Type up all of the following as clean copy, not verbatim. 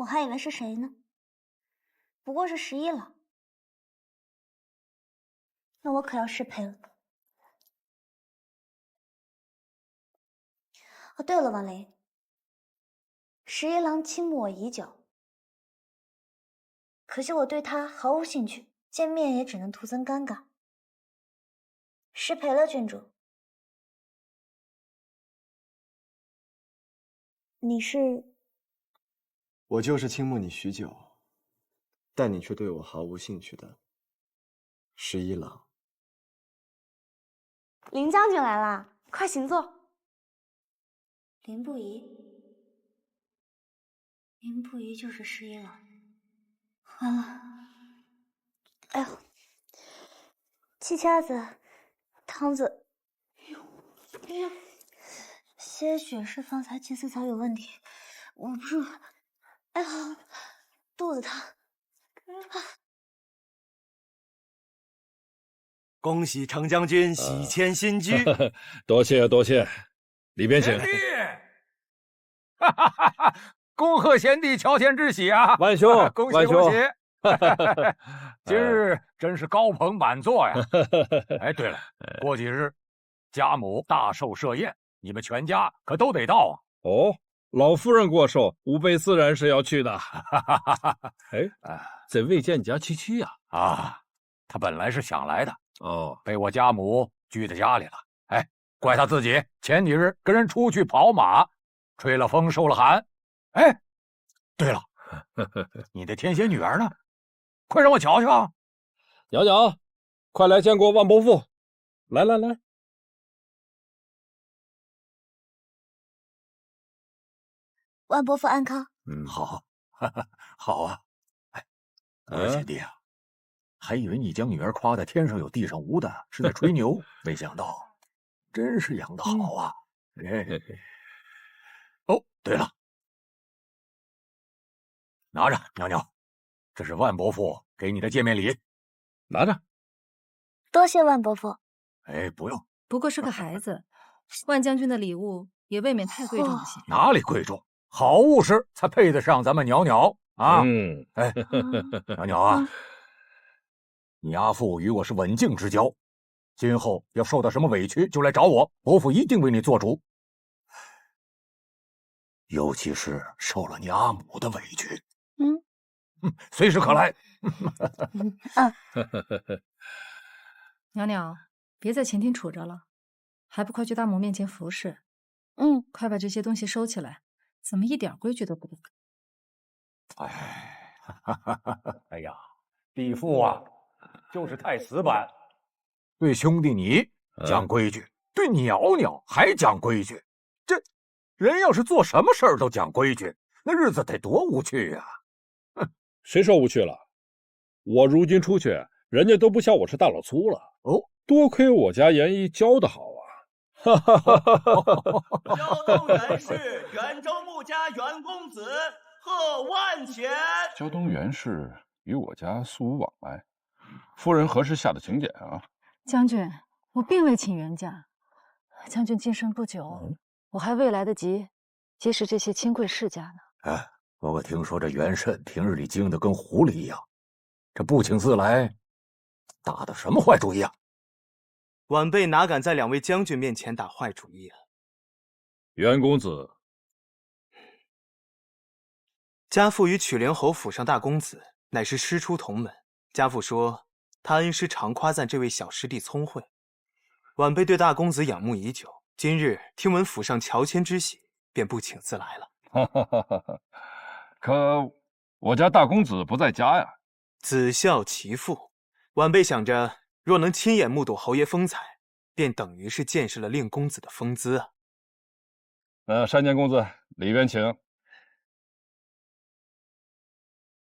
我还以为是谁呢，不过是11了。那我可要失陪了。哦，对了，王雷，11郎倾慕我已久，可惜我对他毫无兴趣，见面也只能徒增尴尬。失陪了，郡主。你是？我就是倾慕你许久，但你却对我毫无兴趣的11郎。林将军来啦，快请坐。林不疑，林不疑就是11郎。完了，哎呦，鸡掐子、汤子，哎呦，些许是方才祭祀草有问题，捂不住。哎呀，肚子疼。恭喜程将军喜迁新居，多谢多谢，里边请。贤弟，哈哈哈哈！恭贺贤弟乔迁之喜啊！万兄，恭喜万兄恭喜！今日真是高朋满座呀！哎，对了，过几日家母大寿设宴，你们全家可都得到啊！哦，老夫人过寿，吾辈自然是要去的。哎，这未见家七七呀？啊，他本来是想来的，哦，被我家母拘在家里了。哎，怪他自己前几日跟人出去跑马，吹了风，受了寒。哎，对了，你的天仙女儿呢？快让我瞧瞧！娘娘，快来见过万伯父！来来来，万伯父安康。好，好啊。哎，贤弟啊，还以为你将女儿夸得天上有地上无的，是在吹牛，没想到真是养得好啊！哦，对了，拿着，娘娘，这是万伯父给你的见面礼，拿着。多谢万伯父。哎，不用，不过是个孩子，万将军的礼物也未免太贵重了些。哪里贵重？好物事才配得上咱们袅袅啊！哎，袅袅啊，你阿父与我是刎颈之交，今后要受到什么委屈就来找我，伯父一定为你做主。尤其是受了你阿母的委屈，随时可来。袅袅，别在前厅杵着了，还不快去大母面前服侍？快把这些东西收起来，怎么一点规矩都不懂？哎呀，弟父啊，就是太死板，对兄弟你讲规矩，对袅袅还讲规矩。这人要是做什么事儿都讲规矩，那日子得多无趣呀！谁说无趣了？我如今出去，人家都不笑我是大老粗了。哦，多亏我家严姨教得好啊！胶东袁氏袁州穆家袁公子贺万钱。胶东袁氏与我家素无往来，夫人何时下的请柬啊？将军，我并未请袁家。将军晋升不久，我还未来得及结识这些亲贵世家呢。哎，我可听说这袁慎平日里精得跟狐狸一样，这不请自来，打的什么坏主意啊？晚辈哪敢在两位将军面前打坏主意啊！袁公子，家父与曲连侯府上大公子乃是师出同门，家父说他恩师常夸赞这位小师弟聪慧，晚辈对大公子仰慕已久，今日听闻府上乔迁之喜，便不请自来了。可我家大公子不在家呀。子孝其父，晚辈想着，若能亲眼目睹侯爷风采，便等于是见识了令公子的风姿啊。山间公子，里边请。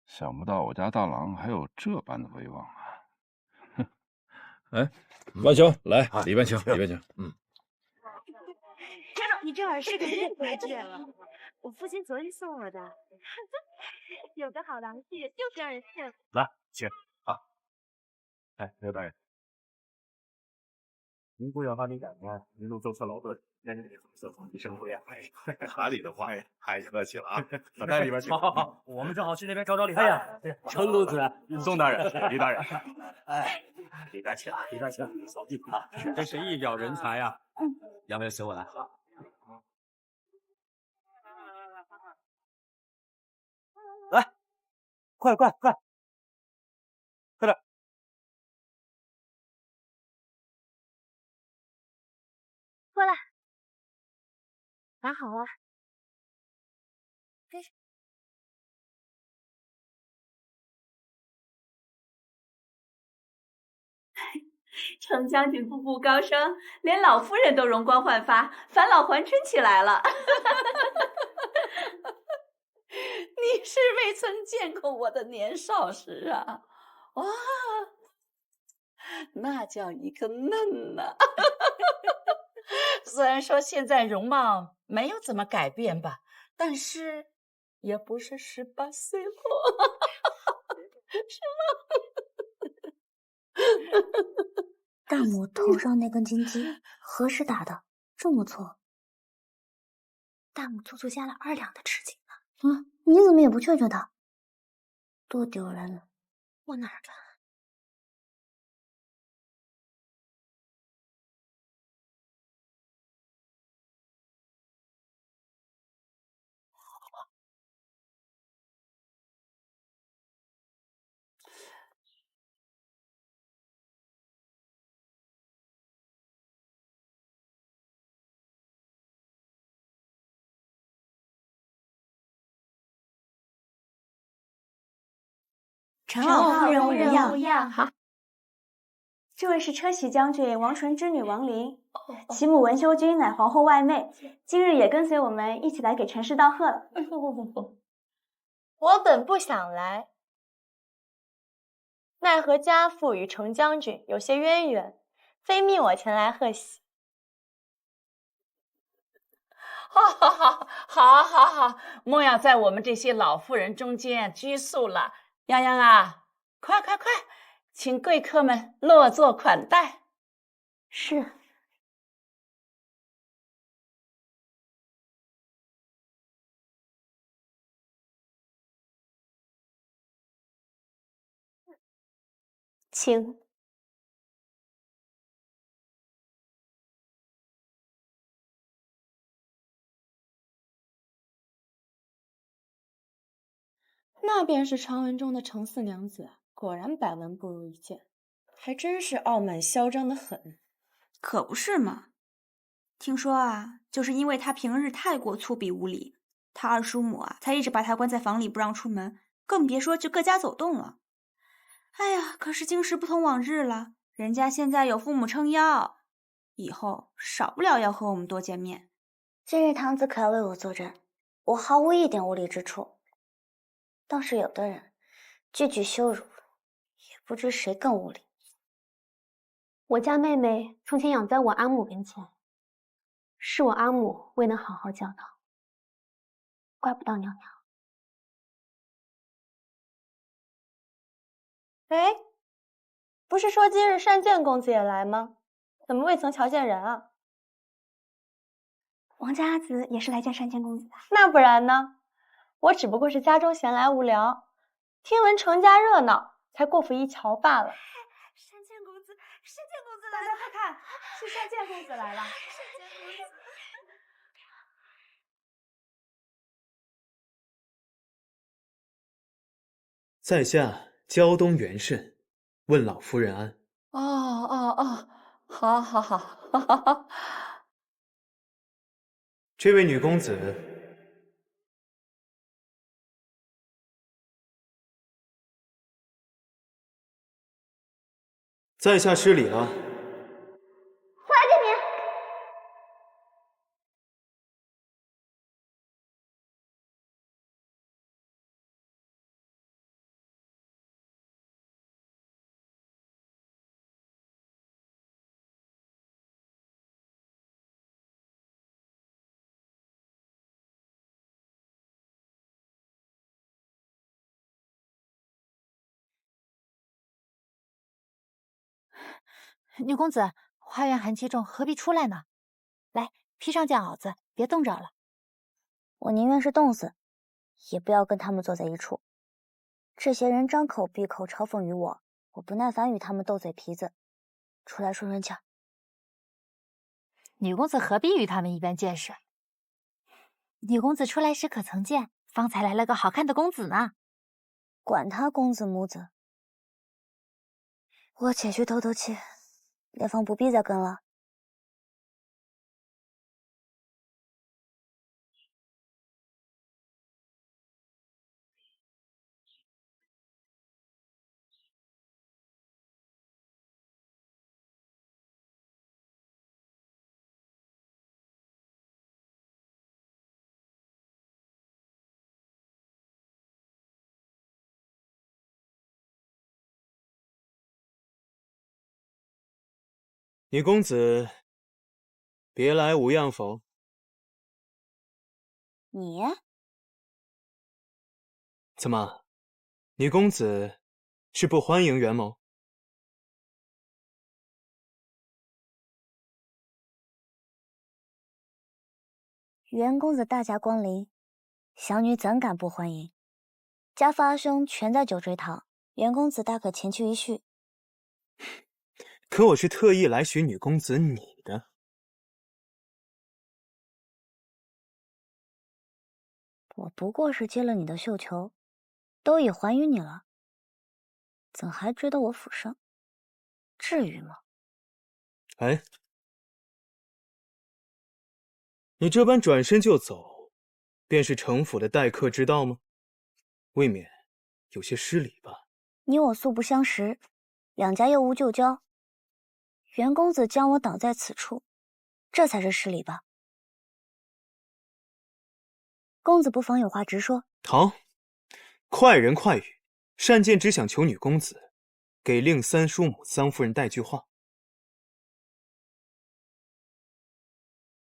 想不到我家大郎还有这般的威望啊！哼，哎，万兄，来，里边请，里边请。你这耳饰可太规矩了，我父亲昨天送我的。有个好郎婿就是让人羡慕。来，请啊！哎，刘大人。您不要把你赶开，一路走错老多，那你得红色红衣生辉啊！哎，哪里的话呀，太客气了啊！到带里边去。好，我们正好去那边找找李大人。哎呀，陈公子，宋大人，李大人。哎，李大强，李大强，扫地啊，真是一表人才呀！要不要随我来？来，快！快点！过来，拿好了。程将军步步高升，连老夫人都容光焕发，返老还春起来了。你是未曾见过我的年少时啊！哇，那叫一个嫩呐！虽然说现在容貌没有怎么改变吧，但是也不是18岁了，是吗？大母头上那根金鸡何时打的？这么粗？大母足足加了2两的吃劲呢。你怎么也不劝劝他？多丢人了！往哪儿看？陈老夫人无恙。好，这位是车骑将军王纯之女王琳，其母文修君乃皇后外妹，今日也跟随我们一起来给陈氏道贺了。我本不想来，奈何家父与程将军有些渊源，非命我前来贺喜。好，莫要在我们这些老妇人中间拘束了。泱泱啊，快，请贵客们落座款待。是。请。那便是传闻中的程四娘子，果然百闻不如一见，还真是傲慢嚣张的很。可不是嘛！听说啊，就是因为她平日太过粗鄙无礼，她二叔母啊才一直把她关在房里不让出门，更别说去各家走动了。哎呀，可是今时不同往日了，人家现在有父母撑腰，以后少不了要和我们多见面。今日堂子可要为我作证，我毫无一点无礼之处。倒是有的人句句羞辱，也不知谁更无礼。我家妹妹从前养在我阿母跟前，是我阿母未能好好教导，怪不到娘娘。哎，不是说今日单建公子也来吗？怎么未曾瞧见人啊？王家阿紫也是来见单建公子的。那不然呢？我只不过是家中闲来无聊，听闻程家热闹，才过府一瞧罢了。单建公子来了！大家快看，是单建公子来了！在下胶东元慎，问老夫人安。好。这位女公子，在下失礼了。女公子，花园寒气重，何必出来呢？来，披上件袄子，别冻着了。我宁愿是冻死，也不要跟他们坐在一处。这些人张口闭口嘲讽于我，我不耐烦与他们斗嘴皮子，出来顺顺气儿。女公子何必与他们一般见识？女公子出来时可曾见，方才来了个好看的公子呢。管他公子母子，我且去透透气，连方不必再跟了。女公子，别来无恙否？你怎么，女公子是不欢迎袁某？袁公子大驾光临，小女怎敢不欢迎？家父阿兄全在九追堂，袁公子大可前去一叙。可我是特意来许女公子你的。我不过是接了你的绣球，都已还于你了，怎还追得我府上？至于吗？哎，你这般转身就走，便是城府的待客之道吗？未免有些失礼吧。你我素不相识，两家又无旧交，袁公子将我挡在此处，这才是失礼吧？公子不妨有话直说。好，快人快语，单剑只想求女公子给令三叔母桑夫人带句话。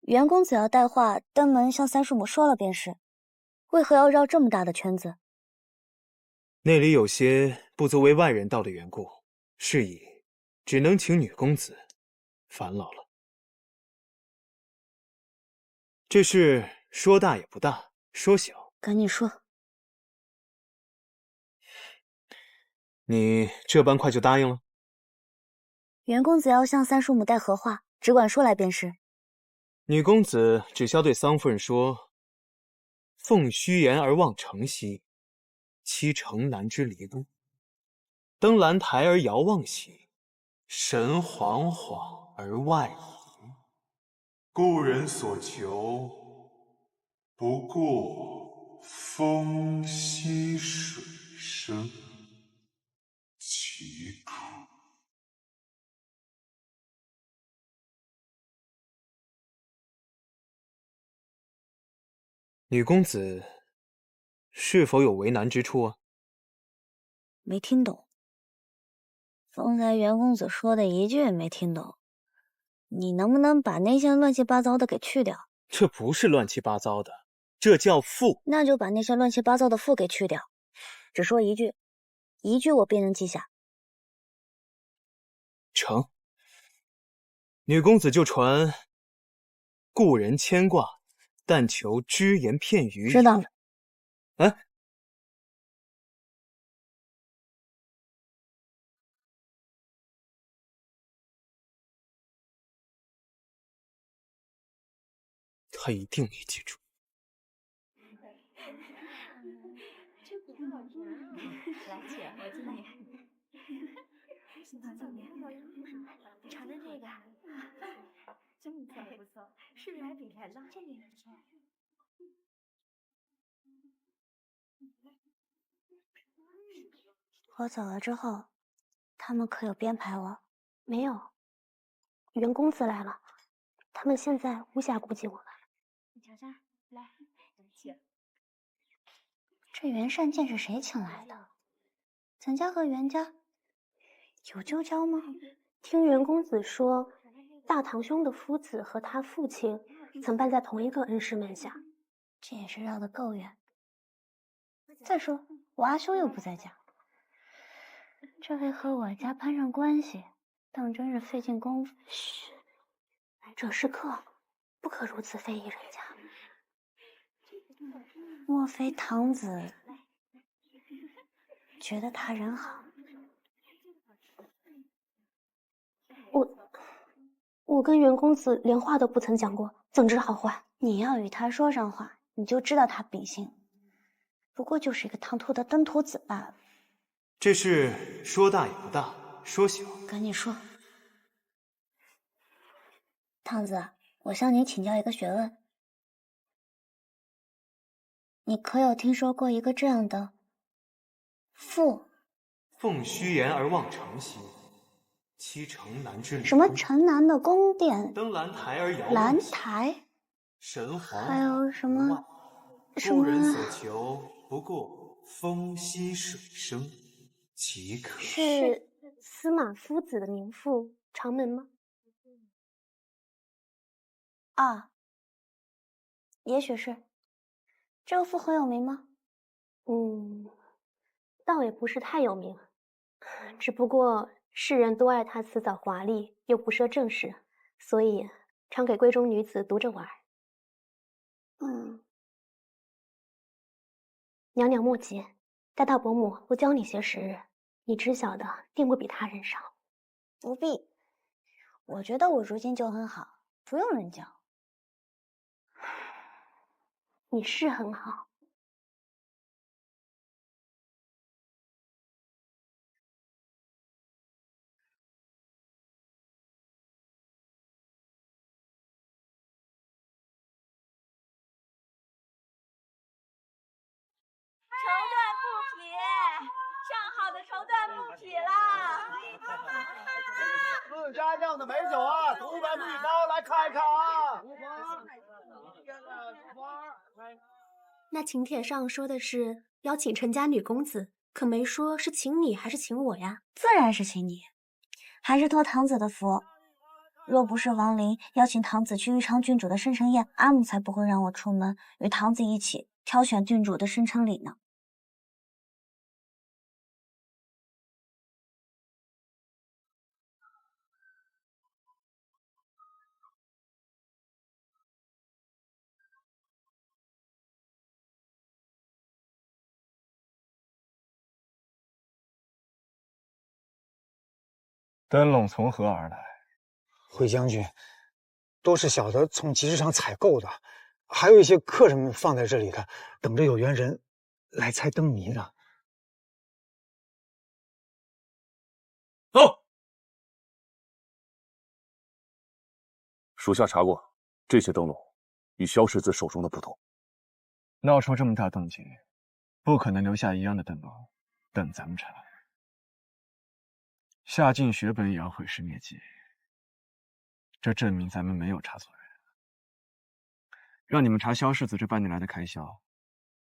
袁公子要带话登门向三叔母说了便是，为何要绕这么大的圈子？那里有些不足为外人道的缘故，是以只能请女公子烦劳了。这事说大也不大，说小赶紧说。你这般快就答应了？袁公子要向三叔母带何话，只管说来便是。女公子只需对桑夫人说：“奉虚言而望城西，栖城南之离宫。登兰台而遥望兮，神惶惶而外夷。故人所求，不过风息水声，岂可？”女公子是否有为难之处啊？没听懂。方才袁公子说的一句也没听懂，你能不能把那些乱七八糟的给去掉？这不是乱七八糟的，这叫赋。那就把那些乱七八糟的赋给去掉，只说一句，一句我便能记下。成。女公子就传故人牵挂，但求只言片语。知道了。哎，他一定没记住。来，姐，我敬你。尝尝这个，真不错，不错，是不是还挺甜的？这个也不错。我走了之后，他们可有编排我？没有，袁公子来了，他们现在无暇顾及我们。你瞧瞧，来，请。这袁善剑是谁请来的？咱家和袁家有旧交吗？听袁公子说，大堂兄的夫子和他父亲曾拜在同一个恩师门下，这也是绕得够远。再说，我阿兄又不在家，这回和我家攀上关系，当真是费尽功夫。嘘，这是客，不可如此非议人家。莫非堂子觉得他人好？我跟袁公子连话都不曾讲过，怎知好坏？你要与他说上话，你就知道他秉性。不过就是一个唐突的登徒子罢了。这事说大也不大，说小。赶紧说。堂子，我向你请教一个学问。你可有听说过一个这样的赋？奉虚言而望诚心，期城南之什么城南的宫殿？登兰台而遥兰台？神皇还有什么？夫人所求不过风息水声，岂可？是司马夫子的名赋《长门》吗？啊，也许是。这个赋很有名吗？倒也不是太有名，只不过世人都爱他辞藻华丽，又不涉正事，所以常给闺中女子读着玩。娘娘莫急，待到伯母多教你些时日，你知晓的定会比他人少。不必，我觉得我如今就很好，不用人教。你是很好。绸缎布匹，上好的绸缎布匹啦！自家酿的美酒啊，独门秘方，来看一看啊！那请帖上说的是邀请陈家女公子，可没说是请你还是请我呀？自然是请你，还是托堂子的福。若不是王林邀请堂子去豫昌郡主的生辰宴，阿母才不会让我出门与堂子一起挑选郡主的生辰礼呢。灯笼从何而来？回将军，都是小的从集市上采购的，还有一些客人们放在这里的，等着有缘人来猜灯谜呢。走。属下查过，这些灯笼与萧世子手中的不同。闹出这么大动静，不可能留下一样的灯笼等咱们查。下尽血本也要毁尸灭迹，这证明咱们没有查错人。让你们查萧世子这半年来的开销，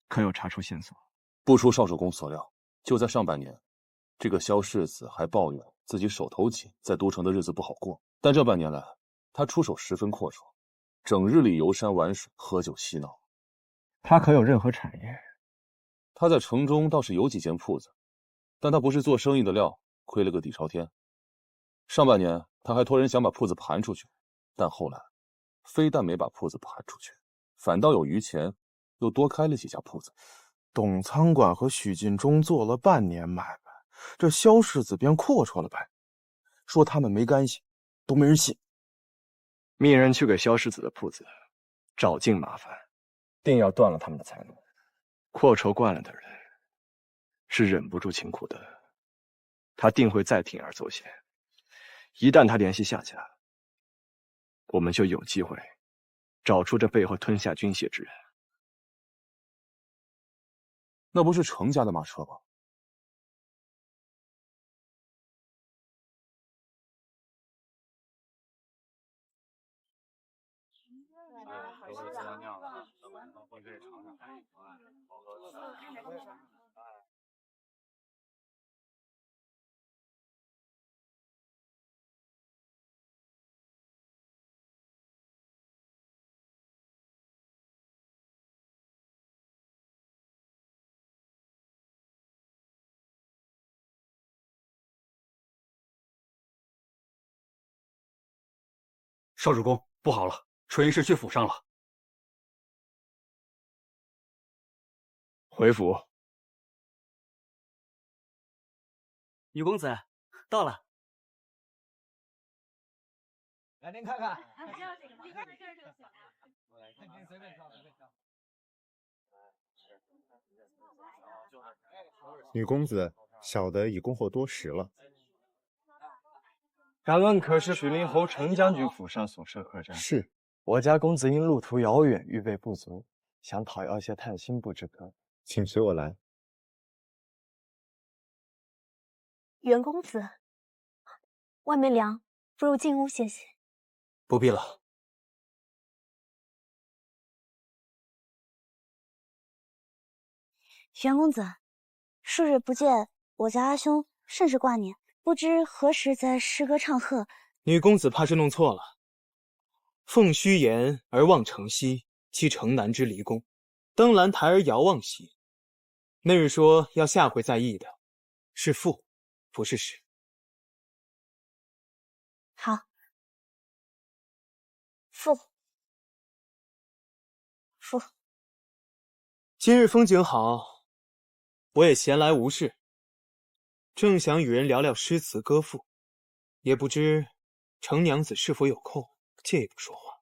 可有查出线索？不出少主公所料，就在上半年，这个萧世子还抱怨自己手头紧，在都城的日子不好过。但这半年来，他出手十分阔绰，整日里游山玩水、喝酒嬉闹。他可有任何产业？他在城中倒是有几间铺子，但他不是做生意的料，亏了个底朝天。上半年他还托人想把铺子盘出去，但后来非但没把铺子盘出去，反倒有余钱，又多开了几家铺子。董仓管和许晋忠做了半年买卖，这萧世子便阔绰了呗，说他们没干系，都没人信。命人去给萧世子的铺子找尽麻烦，定要断了他们的财路。阔绰惯了的人是忍不住清苦的，他定会再铤而走险。一旦他联系下家，我们就有机会找出这背后吞下军血之人。那不是程家的马车吗？都是自家酿的，你可以尝尝。好喝的。少主公，不好了，纯氏去府上了。回府。女公子，到了。来，您看看。里边的就是这个小。您随便挑，随便挑。女公子，小的已恭候多时了。敢问可是许林侯程将军府上所设客栈？是。我家公子因路途遥远，预备不足，想讨要些炭心布置可？请随我来。袁公子，外面凉，不如进屋歇歇。不必了。袁公子，数日不见，我家阿兄甚是挂念，不知何时在诗歌唱和。女公子怕是弄错了。奉虚言而望城西，期城南之离宫。登兰台而遥望兮。那日说要下回再议的，是赋，不是诗。好，赋。今日风景好，我也闲来无事，正想与人聊聊诗词歌赋，也不知程娘子是否有空，借一步说话。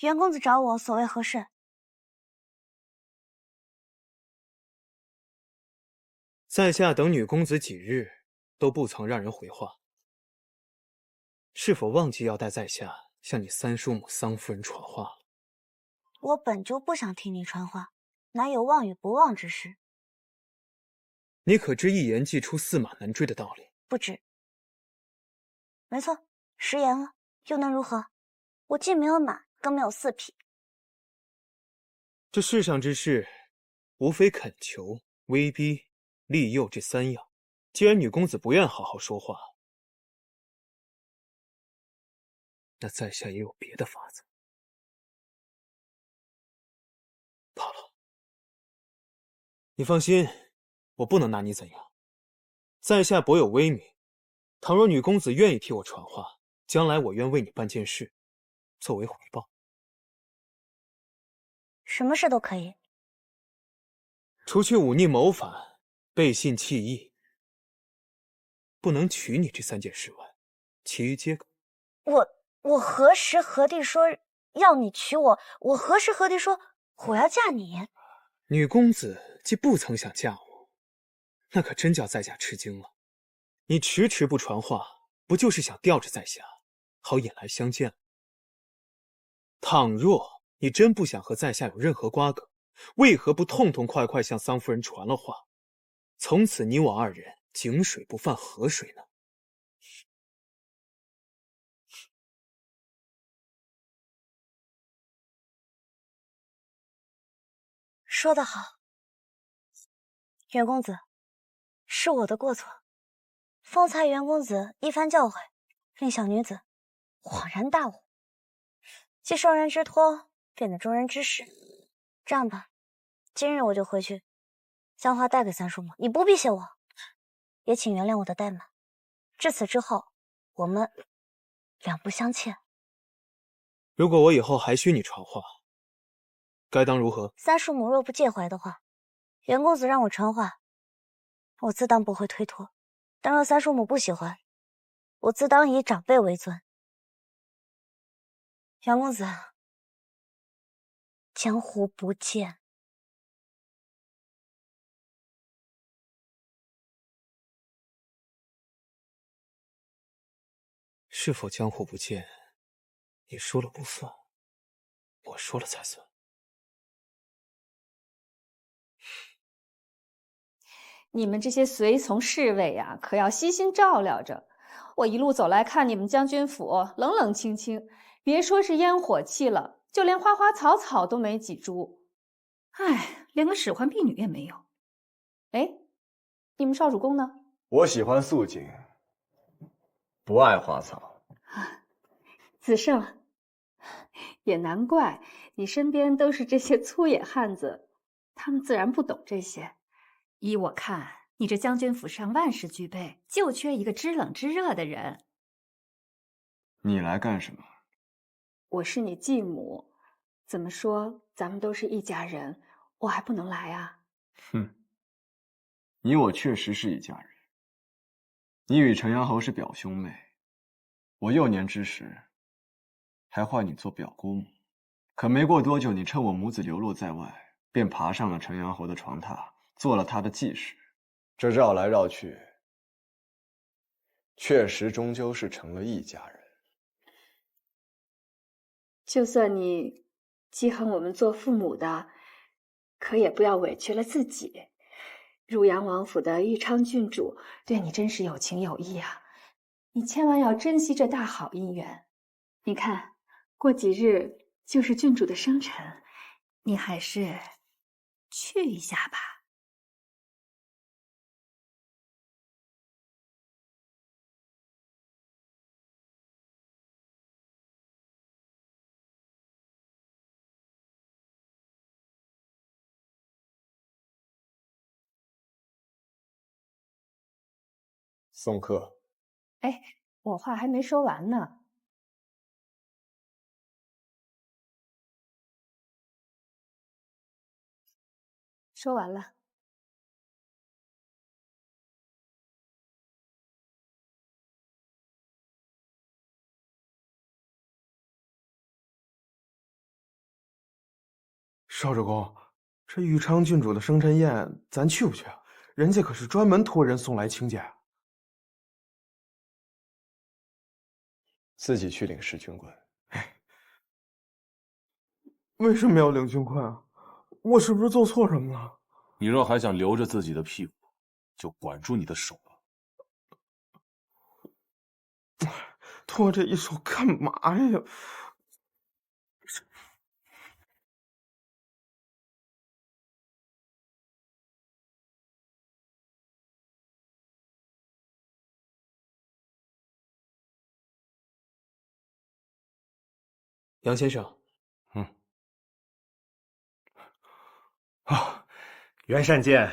袁公子找我，所谓何事？在下等女公子几日，都不曾让人回话，是否忘记要带在下向你三叔母桑夫人传话了？我本就不想听你传话，哪有忘与不忘之事？你可知一言既出，驷马难追的道理？不知。没错，食言了，又能如何？我既没有马，更没有4匹。这世上之事，无非恳求、威逼、利诱这3样。既然女公子不愿好好说话，那在下也有别的法子。罢了，你放心，我不能拿你怎样。在下薄有威名，倘若女公子愿意替我传话，将来我愿为你办件事，作为回报。什么事都可以。除去忤逆谋反、背信弃义，不能娶你这3件事外，其余皆可。我何时何地说要你娶我？我何时何地说我要嫁你？女公子既不曾想嫁我，那可真叫在下吃惊了。你迟迟不传话，不就是想吊着在下，好引来相见？倘若你真不想和在下有任何瓜葛，为何不痛痛快快向桑夫人传了话？从此你我2人井水不犯河水呢？说得好，袁公子，是我的过错。方才袁公子一番教诲，令小女子恍然大悟，既受人之托，便得忠人之事。这样吧，今日我就回去，将花带给三叔母。你不必谢我，也请原谅我的怠慢。至此之后，我们两不相欠。如果我以后还需你传话，该当如何？三叔母若不介怀的话，袁公子让我传话，我自当不会推脱。但若三叔母不喜欢，我自当以长辈为尊。袁公子，江湖不见。是否江湖不见，你说了不算，我说了才算。你们这些随从侍卫呀，可要悉心照料着。我一路走来看你们将军府冷冷清清，别说是烟火气了，就连花花草草都没几株。唉，连个使唤婢女也没有。哎，你们少主公呢？我喜欢素净，不爱花草。子胜，也难怪你身边都是这些粗野汉子，他们自然不懂这些。依我看，你这将军府上万事俱备，就缺一个知冷知热的人。你来干什么？我是你继母，怎么说咱们都是一家人，我还不能来啊？哼，你我确实是一家人。你与程阳侯是表兄妹，我幼年之时还唤你做表姑母，可没过多久，你趁我母子流落在外，便爬上了程阳侯的床榻，做了他的继室。这绕来绕去，确实终究是成了一家人。就算你记恨我们做父母的，可也不要委屈了自己。汝阳王府的豫昌郡主对你真是有情有义啊，你千万要珍惜这大好姻缘。你看，过几日就是郡主的生辰，你还是去一下吧。送客。哎，我话还没说完呢。说完了。少主公，这豫昌郡主的生辰宴，咱去不去啊？人家可是专门托人送来请柬。自己去领侍军官。为什么要领军官啊？我是不是做错什么了？你若还想留着自己的屁股，就管住你的手吧。托这一手干嘛呀？杨先生，啊，袁善见，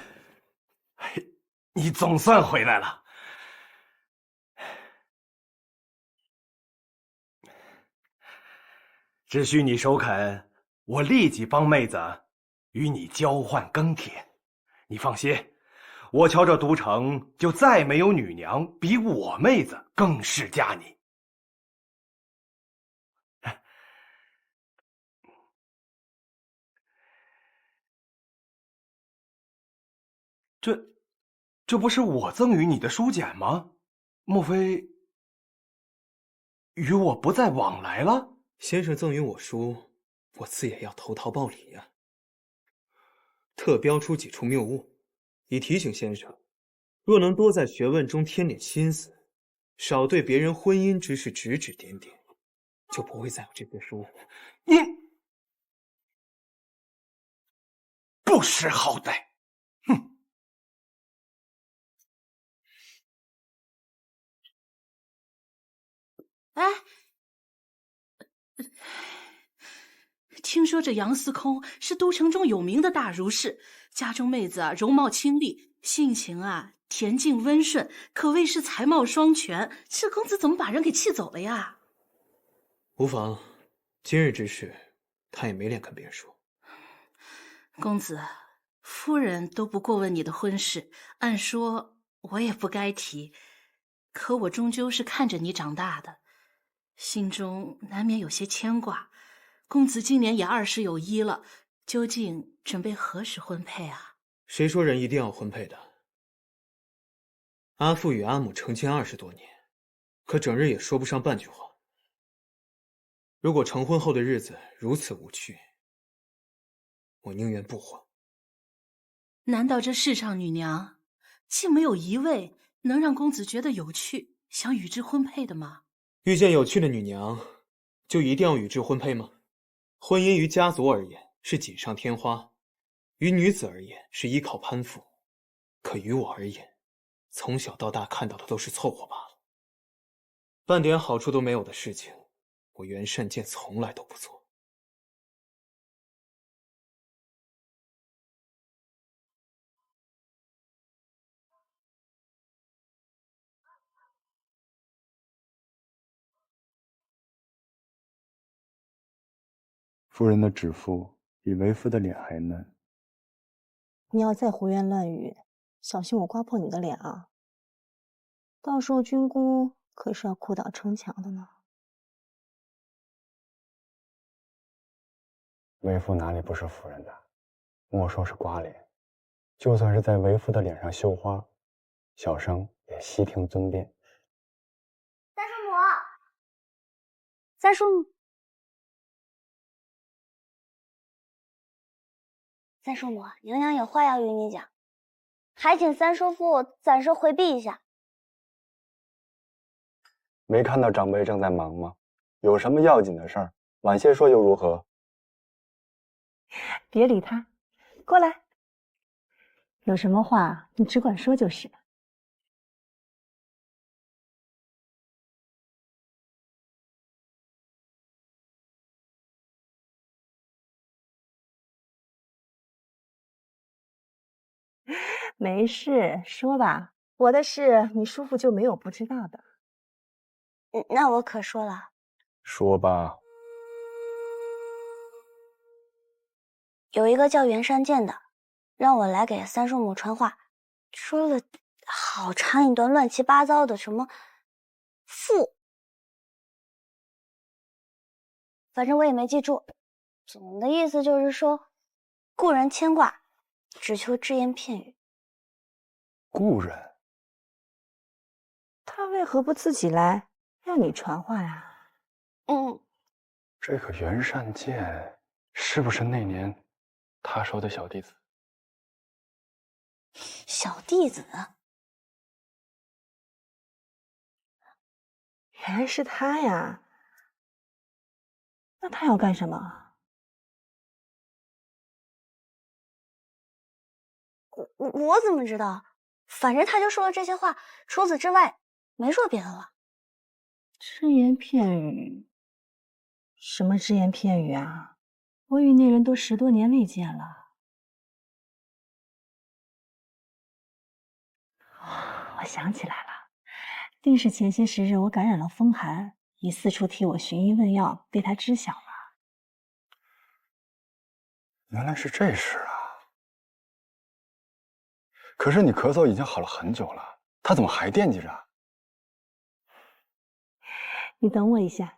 你总算回来了。只需你首肯，我立即帮妹子与你交换耕田。你放心，我瞧这都城就再没有女娘比我妹子更适嫁你。这不是我赠予你的书简吗？莫非与我不再往来了？先生赠予我书，我自也要投桃报李呀。特标出几处谬误，以提醒先生，若能多在学问中添点心思，少对别人婚姻之事指指点点，就不会再有这些书。你不识好歹！哼！哎，听说这杨司空是都城中有名的大儒士，家中妹子容貌清丽，性情恬静温顺，可谓是才貌双全。这公子怎么把人给气走了呀？无妨，今日之事，他也没脸跟别人说。公子，夫人都不过问你的婚事，按说我也不该提，可我终究是看着你长大的，心中难免有些牵挂。公子今年也20有1了，究竟准备何时婚配啊？谁说人一定要婚配的？阿父与阿母成亲20多年，可整日也说不上半句话。如果成婚后的日子如此无趣，我宁愿不婚。难道这世上女娘竟没有一位能让公子觉得有趣，想与之婚配的吗？遇见有趣的女娘，就一定要与之婚配吗？婚姻于家族而言是锦上添花，于女子而言是依靠攀附，可于我而言，从小到大看到的都是凑合罢了。半点好处都没有的事情，我袁善剑从来都不错。夫人的指腹比为夫的脸还嫩。你要再胡言乱语，小心我刮破你的脸啊！到时候军姑可是要哭倒城墙的呢。为夫哪里不是夫人的？莫说是刮脸，就算是在为夫的脸上绣花，小生也悉听尊便。三叔母，三叔母，三叔母，娘娘有话要与你讲，还请三叔父暂时回避一下。没看到长辈正在忙吗？有什么要紧的事儿，晚些说又如何？别理他，过来。有什么话你只管说就是了。没事，说吧。我的事，你叔父就没有不知道的。那我可说了。说吧。有一个叫袁山剑的，让我来给三叔母传话，说了好长一段乱七八糟的什么父，反正我也没记住。总的意思就是说，故人牵挂，只求只言片语。故人？他为何不自己来，让你传话呀？这个袁善剑是不是那年他收的小弟子？小弟子？原来是他呀！那他要干什么？我怎么知道？反正他就说了这些话，除此之外没说别的了。只言片语？什么只言片语啊？我与那人都10多年未见了。我想起来了，定是前些时日我感染了风寒，你四处替我寻医问药，被他知晓了。原来是这事啊！可是你咳嗽已经好了很久了，他怎么还惦记着？你等我一下。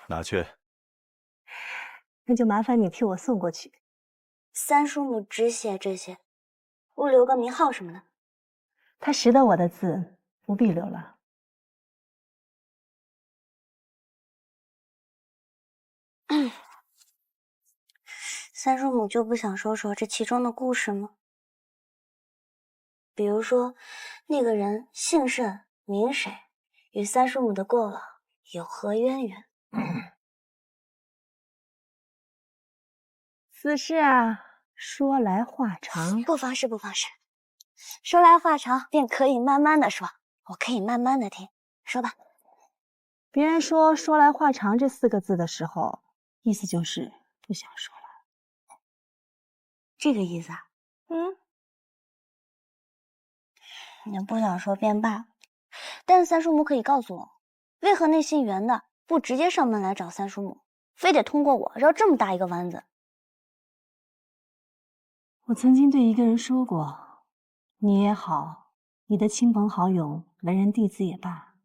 拿去。那就麻烦你替我送过去。三叔母只写这些，不留个名号什么的。他识得我的字，不必留了。三叔母就不想说说这其中的故事吗？比如说，那个人姓甚名谁，与三叔母的过往有何渊源？此事啊，说来话长。不妨事，不妨事。说来话长，便可以慢慢的说，我可以慢慢的听。说吧。别人说“说来话长”这4个字的时候，意思就是不想说了。这个意思啊？你不想说便罢，但是三叔母可以告诉我，为何那姓袁的不直接上门来找三叔母，非得通过我绕这么大一个弯子？我曾经对一个人说过，你也好，你的亲朋好友、文人弟子也罢，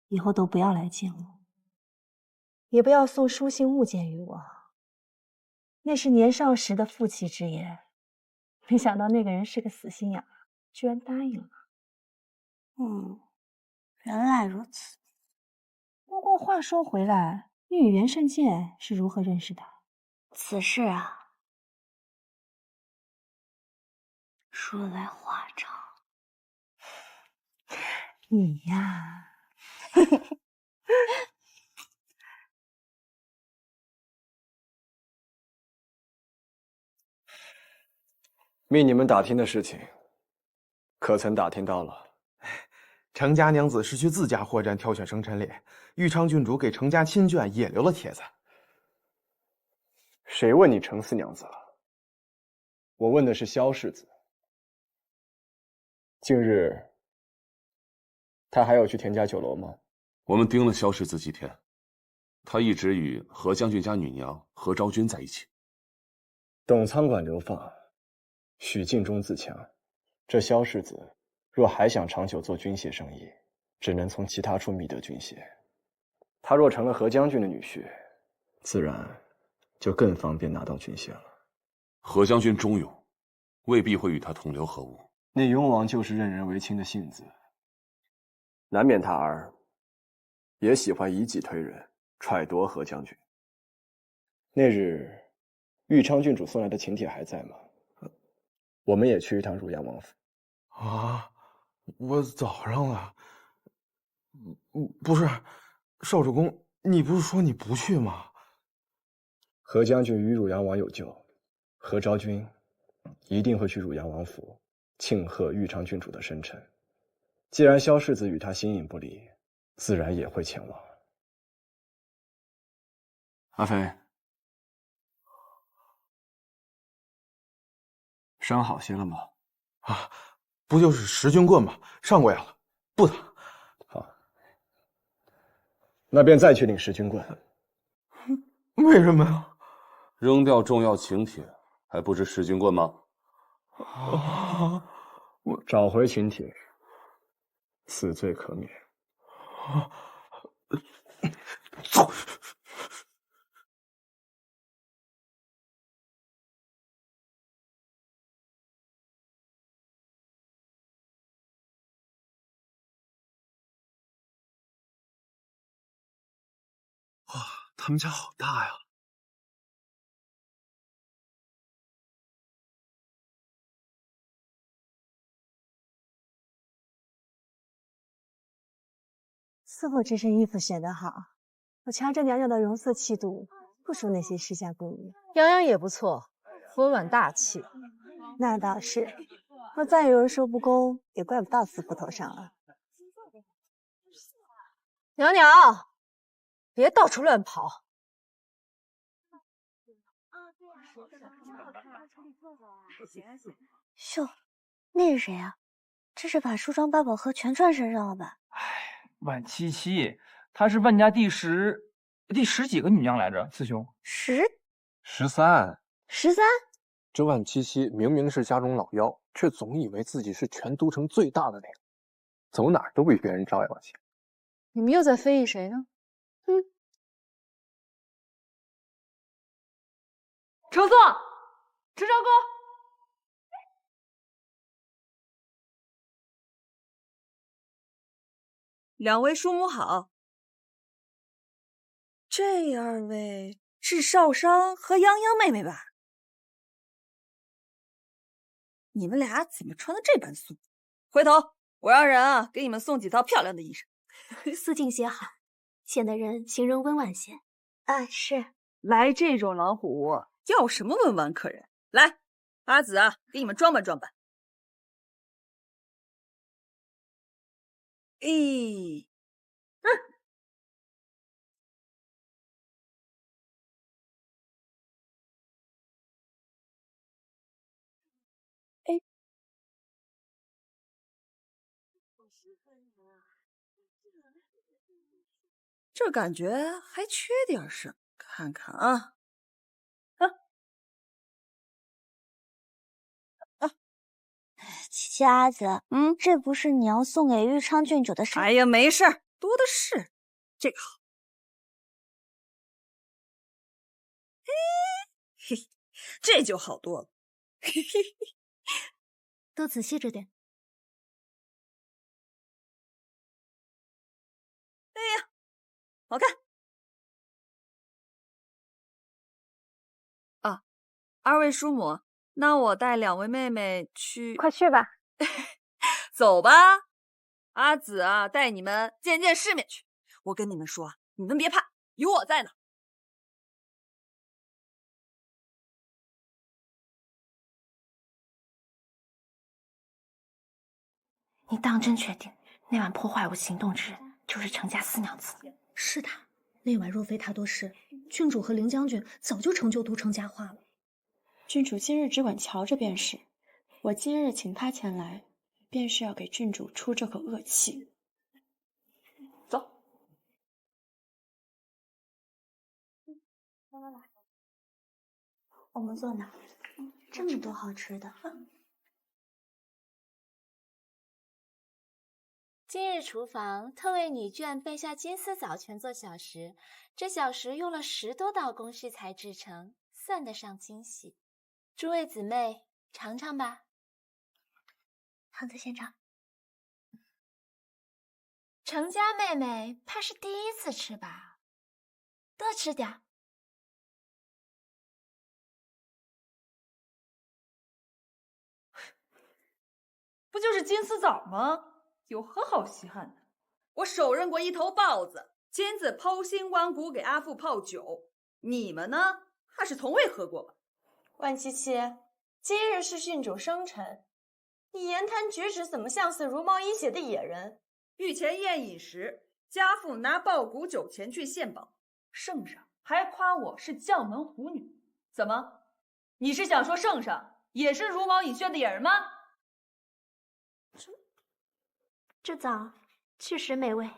以后都不要来见我，也不要送书信物件于我。那是年少时的负气之言，没想到那个人是个死心眼儿，居然答应了。原来如此。不过话说回来，你与袁胜剑是如何认识的？此事啊，说来话长。你呀，命你们打听的事情，可曾打听到了？程家娘子是去自家货站挑选生辰礼，豫昌郡主给程家亲眷也留了帖子。谁问你程四娘子了？我问的是萧世子。近日，他还有去田家酒楼吗？我们盯了萧世子几天，他一直与何将军家女娘何昭君在一起。董仓管流放，许敬忠自强，这萧世子若还想长久做军械生意，只能从其他处觅得军械。他若成了何将军的女婿，自然就更方便拿到军械了。何将军忠勇，未必会与他同流合污。那雍王就是任人唯亲的性子，难免他儿也喜欢以己推人，揣度何将军。那日豫昌郡主送来的请帖还在吗？我们也去一趟汝阳王府。啊，我早上了。不是，少主公，你不是说你不去吗？何将军与汝阳王有旧，何昭君一定会去汝阳王府庆贺豫昌郡主的生辰。既然萧世子与他形影不离，自然也会前往。阿飞，伤好些了吗？啊，不就是10军棍吗？上过药了，不疼。好，那便再去领10军棍。为什么呀？扔掉重要请帖，还不知10军棍吗？我找回请帖，死罪可免。走。哇，他们家好大呀！伺候这身衣服选得好，我瞧这娘娘的容色气度，不输那些世家宫女。洋洋也不错，温婉大气。那倒是，若再有人说不公，也怪不到司府头上了。娘娘，别到处乱跑。秀，那是谁啊？这是把梳妆八宝盒全穿身上了吧？万七七，她是万家第十几个女娘来着，四兄。13。这万七七明明是家中老幺，却总以为自己是全都城最大的那个，走哪儿都比别人招摇些。你们又在非议谁呢？呈送，池昭公。两位叔母好，这2位是少商和泱泱妹妹吧？你们俩怎么穿的这般素？回头我让人给你们送几套漂亮的衣裳。思静些好，显得人形容温婉些。是。来这种老虎，要什么温婉可人？来，阿紫给你们装扮装扮。这感觉还缺点什么？看看啊。琪琪阿紫，这不是你要送给玉昌郡主的哎呀，没事儿，多的是。这个好。嘿，这就好多了。嘿嘿嘿，都仔细着点。哎呀，好看。啊，二位叔母，那我带2位妹妹去。快去吧。走吧，阿紫啊，带你们见见世面去。我跟你们说，你们别怕，有我在呢。你当真确定那晚破坏我行动之人就是程家四娘子？是他。那晚若非他多事，郡主和凌将军早就成就都城佳话了。郡主今日只管瞧着便是。我今日请他前来，便是要给郡主出这口恶气。走。来，我们坐哪？这么多好吃的。今日厨房特为女眷备下金丝枣全做小食，这小食用了10多道工序才制成，算得上惊喜。诸位姊妹尝尝吧。糖子先尝。程家妹妹怕是第1次吃吧？多吃点。不就是金丝枣吗？有何好稀罕的？我手刃过1头豹子，亲自剖心剜骨给阿父泡酒。你们呢？怕是从未喝过吧？万七七，今日是郡主生辰，你言谈举止怎么像似茹毛饮血的野人？御前宴饮时，家父拿爆骨酒前去献宝，圣上还夸我是将门虎女。怎么？你是想说圣上也是茹毛饮血的野人吗？这枣确实美味。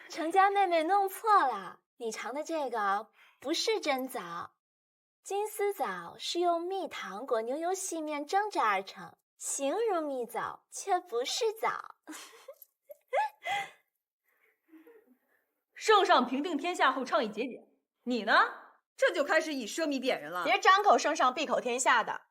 程家妹妹弄错了，你尝的这个不是真枣，金丝枣是用蜜糖裹牛油细面蒸制而成，形如蜜枣，却不是枣。圣上平定天下后倡议节俭，你呢？这就开始以奢靡贬人了。别张口圣上闭口天下的，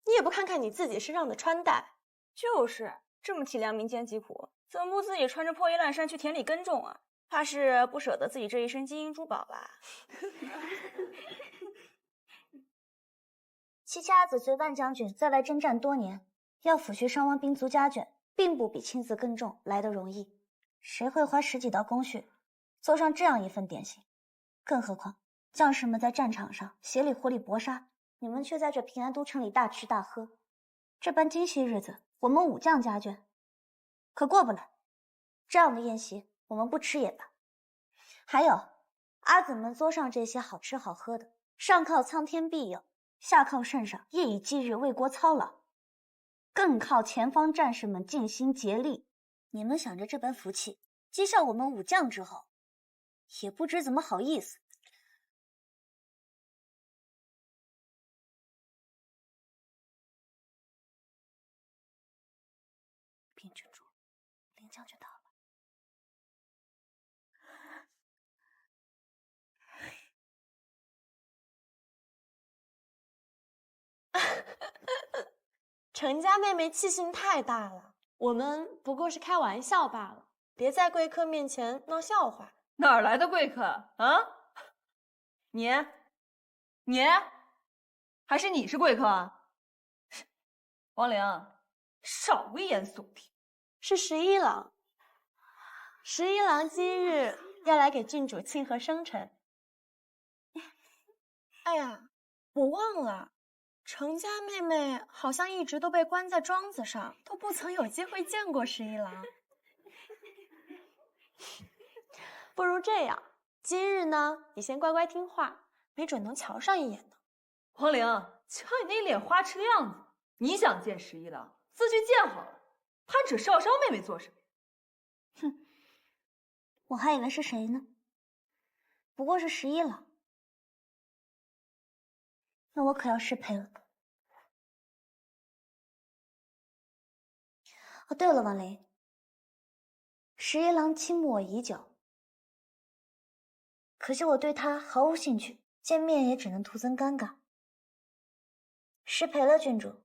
你也不看看你自己身上的穿戴。就是这么体谅民间疾苦，怎么不自己穿着破衣烂衫去田里耕种啊？怕是不舍得自己这一身金银珠宝吧？七七阿紫随万将军在外征战多年，要抚恤伤亡兵卒家眷，并不比亲自耕种来得容易。谁会花10几道工序做上这样一份点心？更何况将士们在战场上血里火里搏杀，你们却在这平安都城里大吃大喝。这般今夕日子，我们武将家眷可过不来。这样的宴席我们不吃也罢。还有阿紫们桌上这些好吃好喝的，上靠苍天庇佑，下靠圣上夜以继日为国操劳，更靠前方战士们尽心竭力。你们想着这般福气讥笑我们武将之后，也不知怎么好意思。禀郡主，凌将军到了。程家妹妹气性太大了，我们不过是开玩笑罢了，别在贵客面前闹笑话。哪儿来的贵客啊？你还是你是贵客啊？王陵，少危言耸听。是11郎，11郎今日要来给郡主庆贺生辰。哎呀，我忘了，程家妹妹好像一直都被关在庄子上，都不曾有机会见过11郎。不如这样，今日呢，你先乖乖听话，没准能瞧上一眼呢。王陵，瞧你那脸花痴的样子，你想见11郎，自去见好了，攀扯少商妹妹做什么？哼，我还以为是谁呢，不过是11郎。那我可要失陪了。哦，对了，王林，十一郎倾慕我已久，可惜我对他毫无兴趣，见面也只能徒增尴尬。失陪了，郡主。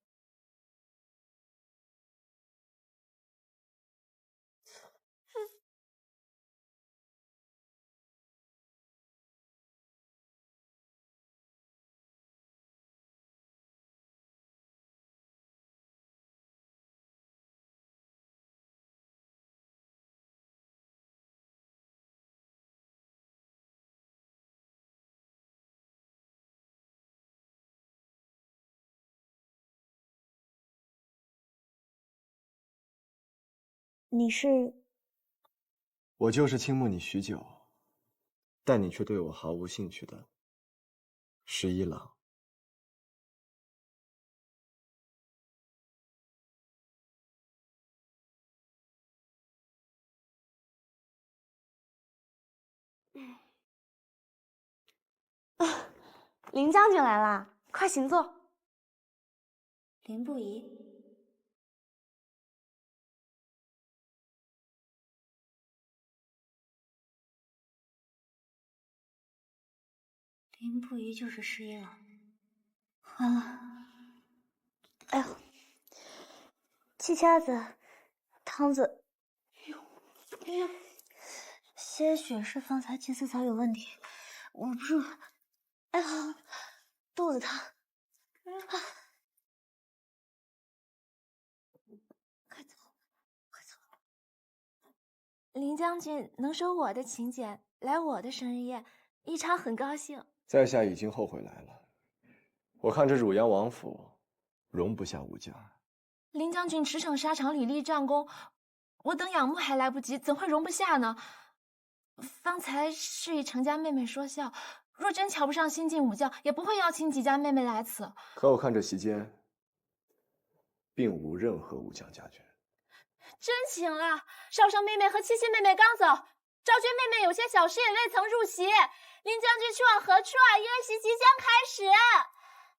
你是？我就是倾慕你许久，但你却对我毫无兴趣的十一郎。林将军来啦，快请坐。林不疑。林不疑就是十一郎。完了，哎呦，气掐子、汤子，些许是方才金丝草有问题，捂不住。哎呀，肚子疼。快走，快走！林将军能收我的请柬，来我的生日宴，一昌很高兴。在下已经后悔来了，我看这汝阳王府容不下武将。林将军驰骋沙场，屡立战功，我等仰慕还来不及，怎会容不下呢？方才是与程家妹妹说笑，若真瞧不上新晋武将，也不会邀请几家妹妹来此。可我看这席间，并无任何武将家眷。真请了，少生妹妹和七七妹妹刚走，昭君妹妹有些小事也未曾入席。林将军去往何处啊？宴席即将开始。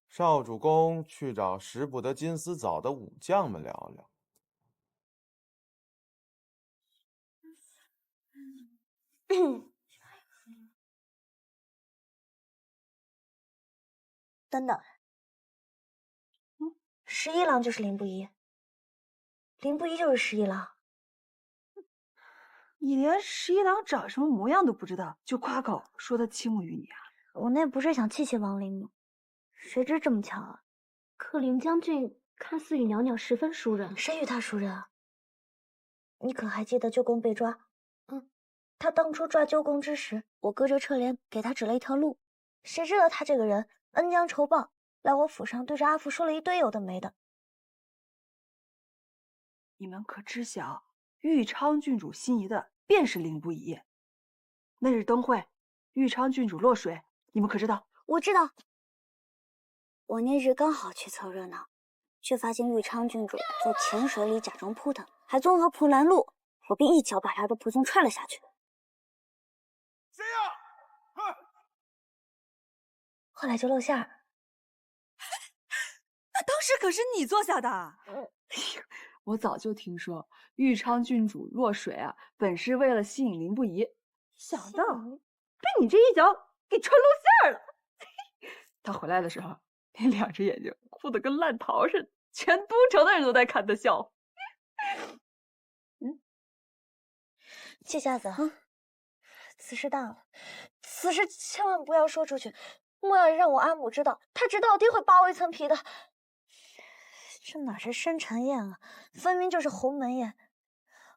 少主公去找识不得金丝枣的武将们聊聊。等等，十一郎就是林不疑，林不疑就是十一郎。你连十一郎长什么模样都不知道，就夸口说他倾慕于你啊？我那不是想气气王林吗？谁知这么巧啊！可林将军看似与袅袅十分熟人，谁与他熟人啊？你可还记得舅公被抓？他当初抓舅公之时，我隔着车帘给他指了一条路。谁知道他这个人恩将仇报，来我府上对着阿父说了一堆有的没的。你们可知晓，豫昌郡主心仪的便是林不疑。那日灯会，豫昌郡主落水，你们可知道？我知道。我那日刚好去凑热闹，却发现豫昌郡主在浅水里假装扑腾，还综合仆拦路，我便一脚把他的仆从踹了下去。谁呀？后来就露馅儿。那当时可是你做下的。我早就听说豫昌郡主落水啊，本是为了吸引林不疑，想到被你这一脚给踹露馅了。他回来的时候，那两只眼睛哭得跟烂桃似的，全都城的人都在看他笑。谢瞎子，此事大了，此事千万不要说出去，莫要让我阿母知道，她知道定会扒我一层皮的。这哪是生辰宴啊，分明就是鸿门宴，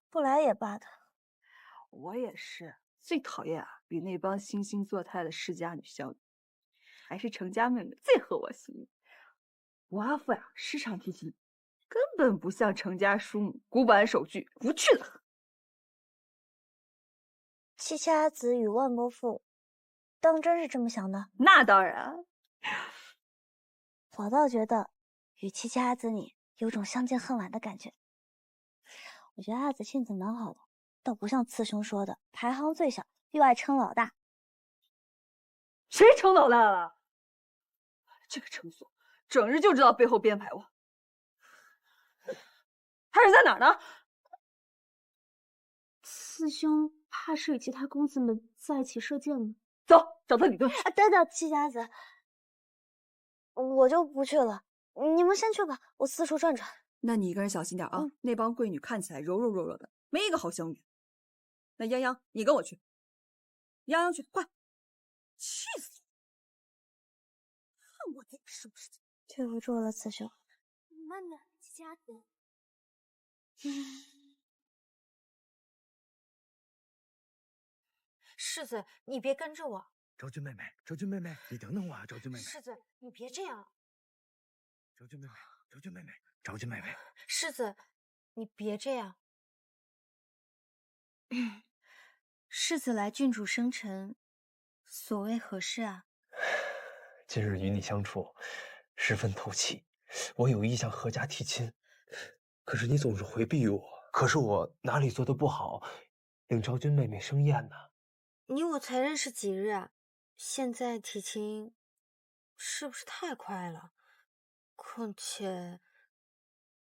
不来也罢的。我也是，最讨厌啊，比那帮惺惺作态的世家女孝女，还是程家妹妹最合我心意。我阿父呀，时常提起，根本不像程家叔母古板守矩，无趣的很。七七阿紫与万伯父，当真是这么想的？那当然。我倒觉得与七七阿紫你有种相见恨晚的感觉。我觉得阿紫性子蛮好的，倒不像次兄说的排行最小，又爱称老大。谁称老大了？这个程所整日就知道背后编排我。他人在哪儿呢？四兄怕是与其他公子们在一起射箭了。走，找他理论。等等，七家子，我就不去了，你们先去吧，我四处转转。那你一个人小心点啊！那帮贵女看起来柔柔的，没一个好相遇。那泱泱，你跟我去。泱泱去，快！气死我！看我给你什么事情！对不住了，四兄。慢点，七家子。世子，你别跟着我。昭君妹妹，昭君妹妹，你等等我啊！昭君妹妹，世子，你别这样。昭君妹妹，昭君妹妹，昭君妹妹，世子，你别这样。世子来郡主生辰，所谓何事啊？今日与你相处，十分透气。我有意向何家提亲，可是你总是回避我。可是我哪里做的不好，令昭君妹妹生厌呢？你我才认识几日啊？现在提亲，是不是太快了？况且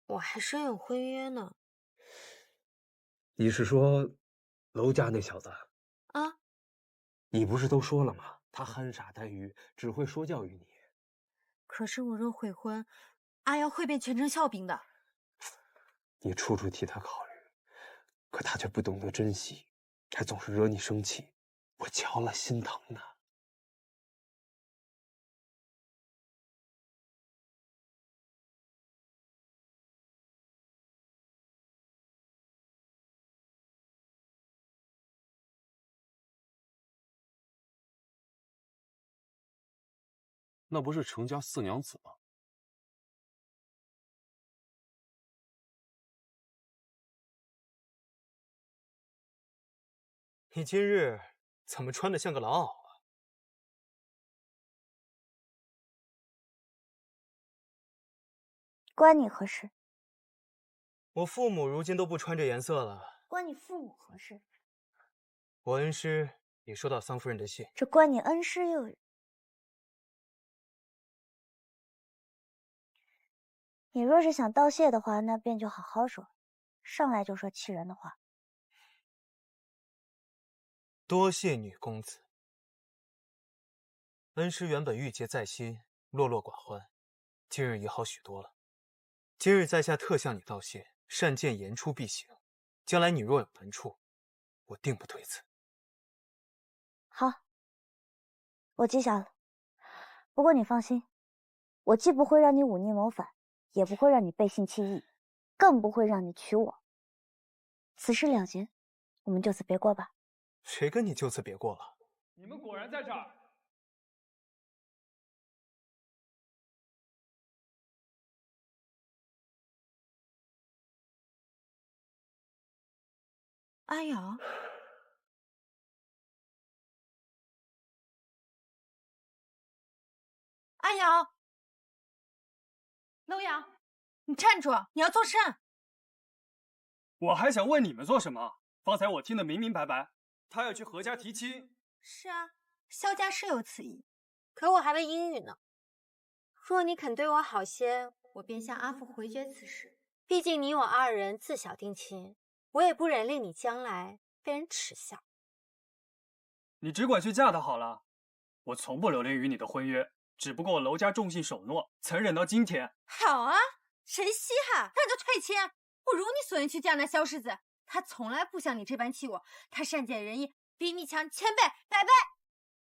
我还身有婚约呢。你是说娄家那小子啊？你不是都说了吗？他憨傻待鱼，只会说教于你。可是我若悔婚，阿瑶会变全城笑柄的。你处处替他考虑，可他却不懂得珍惜，还总是惹你生气，我瞧了心疼呢。那不是程家四娘子吗？你今日怎么穿得像个狼媪啊？关你何事？我父母如今都不穿这颜色了。关你父母何事？我恩师也收到桑夫人的信。这关你恩师又有？你若是想道谢的话，那便就好好说，上来就说气人的话。多谢女公子。恩师原本郁结在心，落落寡欢，今日已好许多了。今日在下特向你道谢，善见言出必行。将来你若有难处，我定不推辞。好，我记下了。不过你放心，我既不会让你忤逆谋反，也不会让你背信弃义，更不会让你娶我。此事了结，我们就此别过吧。谁跟你就此别过了？你们果然在这儿。阿瑶，阿瑶，楼阳，你站住！你要做甚？我还想问你们做什么？方才我听得明明白白，他要去何家提亲。是啊，萧家是有此意，可我还未应允呢。若你肯对我好些，我便向阿父回绝此事。毕竟你我二人自小定亲，我也不忍令你将来被人耻笑。你只管去嫁他好了，我从不留恋于你的婚约，只不过我娄家重信守诺，曾忍到今天。好啊，谁稀罕，那就退亲。我如你所愿去嫁那萧世子，他从来不像你这般欺我，他善解人意，比你强千倍百倍。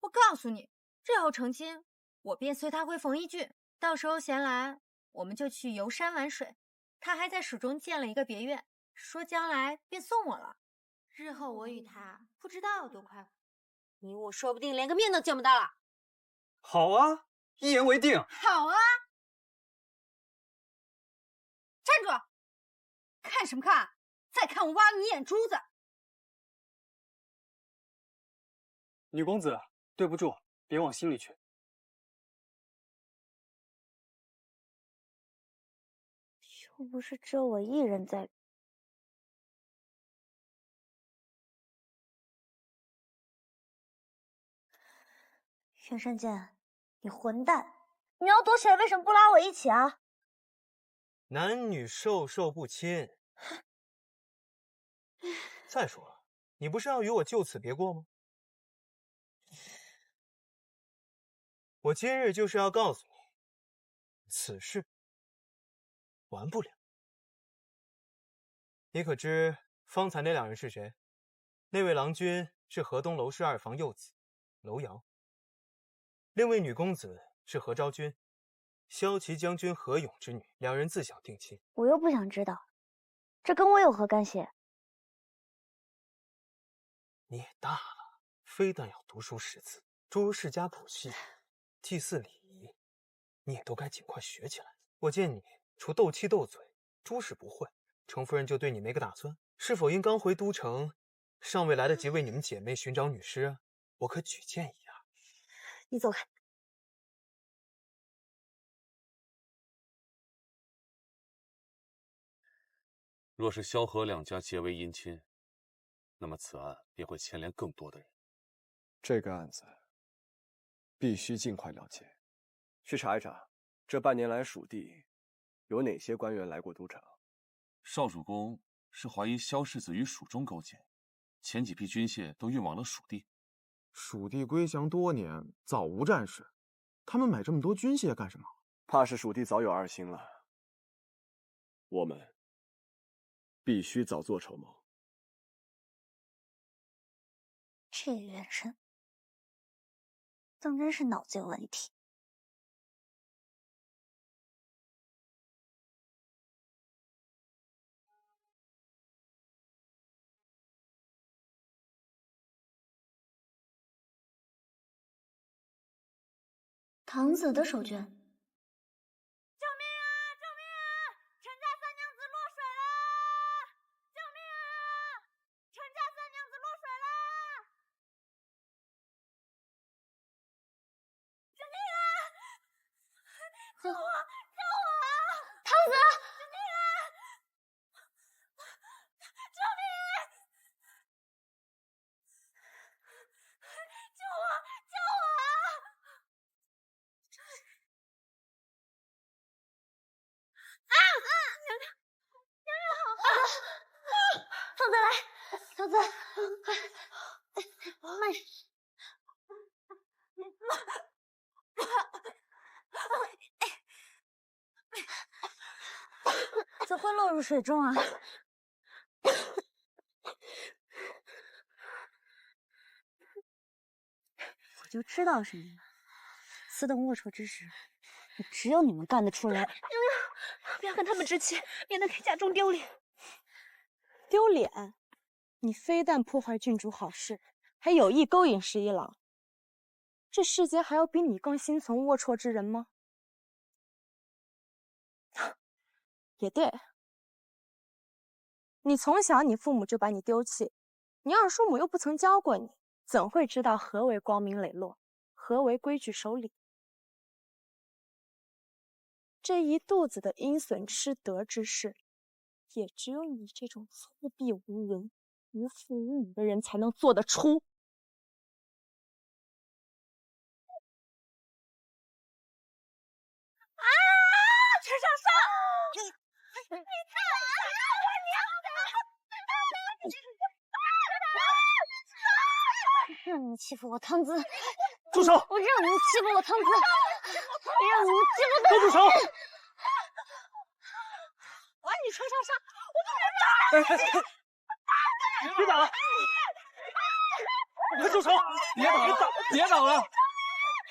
我告诉你，日后成亲，我便随他回冯一郡，到时候闲来，我们就去游山玩水。他还在蜀中建了一个别院，说将来便送我了。日后我与他不知道有多快活，你我说不定连个面都见不到了。好啊，一言为定。好啊！站住！看什么看？再看我挖你眼珠子！女公子，对不住，别往心里去。又不是只有我一人在。袁山剑，你混蛋！你要躲起来，为什么不拉我一起啊？男女授受不亲，再说，你不是要与我就此别过吗？我今日就是要告诉你，此事完不了。你可知方才那两人是谁？那位郎君是河东楼氏二房幼子楼瑶，另位女公子是何昭君，骁骑将军何勇之女，两人自小定亲。我又不想知道，这跟我有何干系？你也大了，非但要读书识字，诸如世家谱系、祭祀礼仪，你也都该尽快学起来。我见你除斗气斗嘴，诸事不会，程夫人就对你没个打算。是否因刚回都城，尚未来得及为你们姐妹寻找女师啊？我可举荐一二。你走开。若是萧何两家结为姻亲，那么此案便会牵连更多的人。这个案子必须尽快了结。去查一查，这半年来蜀地有哪些官员来过都城？少主公是怀疑萧世子与蜀中勾结，前几批军械都运往了蜀地。蜀地归降多年，早无战事，他们买这么多军械干什么？怕是蜀地早有二心了。我们必须早做筹谋。这元神当真是脑子有问题。唐子的手绢。救命啊！救命啊！陈家三娘子落水了！救命啊！陈家三娘子落水了！救命啊！救我！救我！唐子！救命啊！救命！救我！救我！唐子来，唐子，慢些。怎会落入水中啊？我就知道是你们。此等龌龊之事，也只有你们干得出来。不要跟他们置气，免得给家中丢脸。丢脸？你非但破坏郡主好事，还有意勾引十一郎。这世间还有比你更心存龌龊之人吗？也对，你从小你父母就把你丢弃，你二叔母又不曾教过你，怎会知道何为光明磊落，何为规矩守礼？这一肚子的阴损吃德之事，也只有你这种粗鄙无伦、无父无母的人才能做得出。啊！陈少商，你太我娘的！让你欺负我堂子！住手！我让你欺负我堂子！让你欺负我！都住手！我你陈少商，我不能打别打了！快住手！别打了！别打了！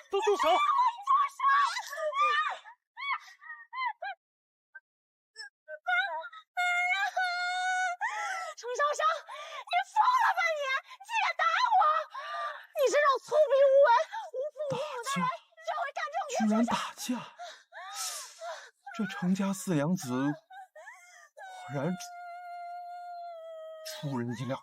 都住手！陈少商，你疯了吧你！竟敢打我！你这种粗鄙无闻、无父无母的人，就会干这种居然打架！这程家四娘子果然出人意料。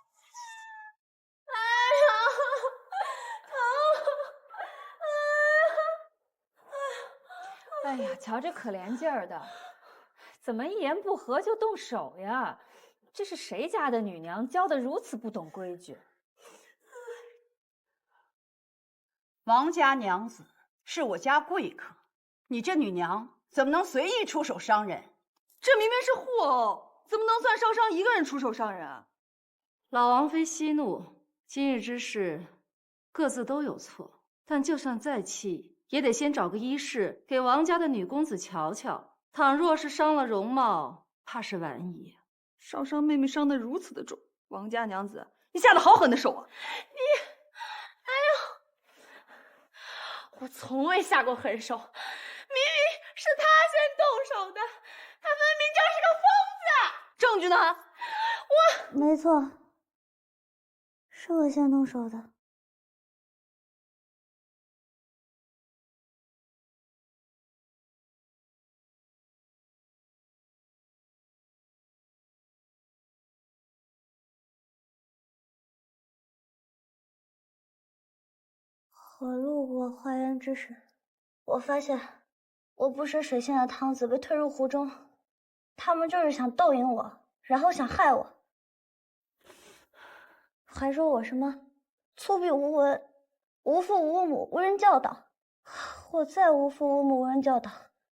哎呀，瞧这可怜劲儿的，怎么一言不合就动手呀？这是谁家的女娘教得如此不懂规矩？王家娘子是我家贵客，你这女娘怎么能随意出手伤人？这明明是互殴！怎么能算少商一个人出手伤人啊？老王妃息怒，今日之事各自都有错，但就算再气，也得先找个医室给王家的女公子瞧瞧。倘若是伤了容貌，怕是晚矣。少商妹妹伤得如此的重，王家娘子，你下了好狠的手啊！我从未下过狠手，明明是他先动手的，他分明就是个疯子。证据呢？没错，是我先动手的。我路过花园之时，我发现我不识水性的汤子被推入湖中，他们就是想逗引我，然后想害我，还说我什么粗鄙无闻、无父无母、无人教导。我再无父无母、无人教导，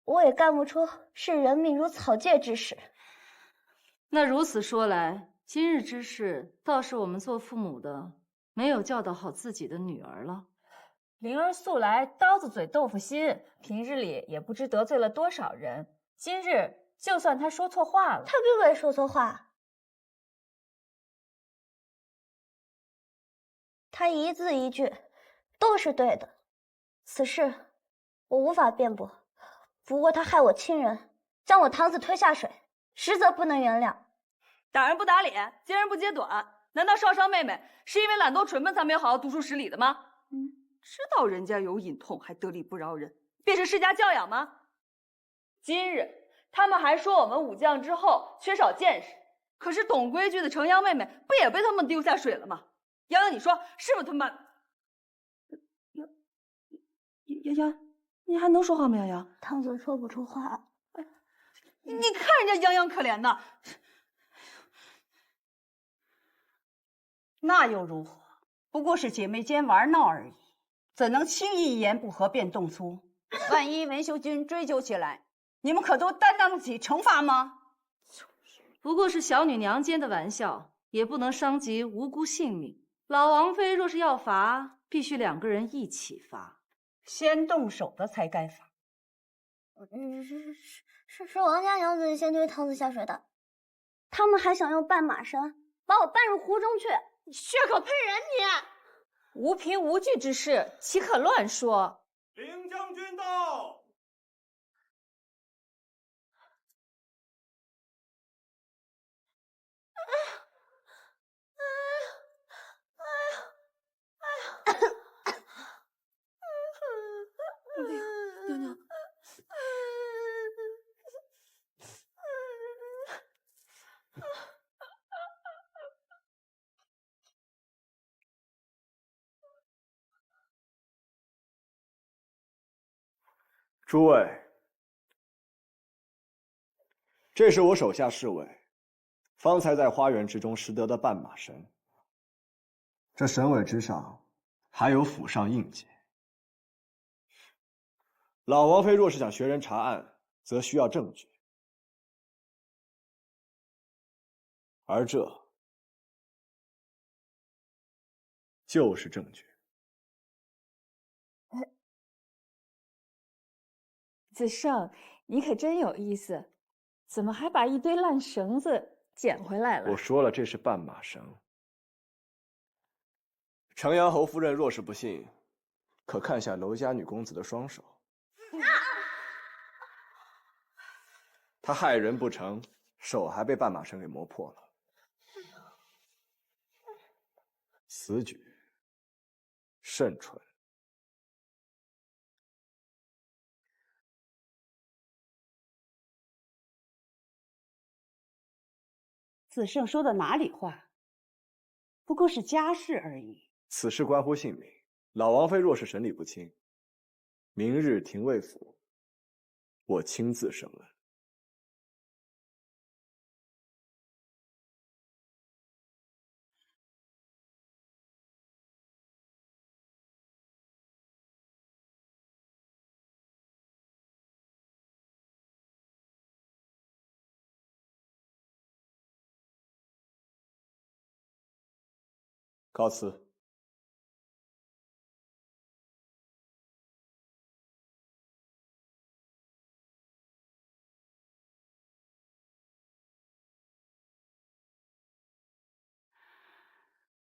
我也干不出视人命如草芥之事。那如此说来，今日之事倒是我们做父母的没有教导好自己的女儿了。灵儿素来刀子嘴豆腐心，平日里也不知得罪了多少人。今日就算她说错话了，她并未说错话，她一字一句都是对的。此事我无法辩驳，不过她害我亲人，将我堂子推下水，实则不能原谅。打人不打脸，揭人不揭短，难道少商妹妹是因为懒惰蠢笨才没有好好读书识礼的吗？知道人家有隐痛还得理不饶人，便是世家教养吗？今日他们还说我们武将之后缺少见识，可是懂规矩的程阳妹妹不也被他们丢下水了吗？洋洋，你说是不是他们？洋洋，你还能说话吗？洋洋，汤子说不出话。你看人家洋洋可怜的，那又如何？不过是姐妹间玩闹而已，怎能轻易一言不合便动粗？万一文秀君追究起来，你们可都担当得起惩罚吗？不过是小女娘间的玩笑，也不能伤及无辜性命。老王妃若是要罚，必须两个人一起罚。先动手的才该罚。是王家娘子先推汤子下水的，他们还想用绊马绳把我绊入湖中去。你血口喷人你！无凭无据之事，岂可乱说？领将军到。娘娘，诸位，这是我手下侍卫方才在花园之中拾得的绊马绳，这绳尾之上还有府上印记。老王妃若是想学人查案，则需要证据，而这就是证据。子胜，你可真有意思，怎么还把一堆烂绳子捡回来了？我说了，这是绊马绳。程阳侯夫人若是不信，可看下娄家女公子的双手。她害人不成，手还被绊马绳给磨破了。此举甚蠢。子胜说的哪里话？不过是家事而已。此事关乎性命，老王妃若是审理不清，明日廷尉府，我亲自审问。告辞。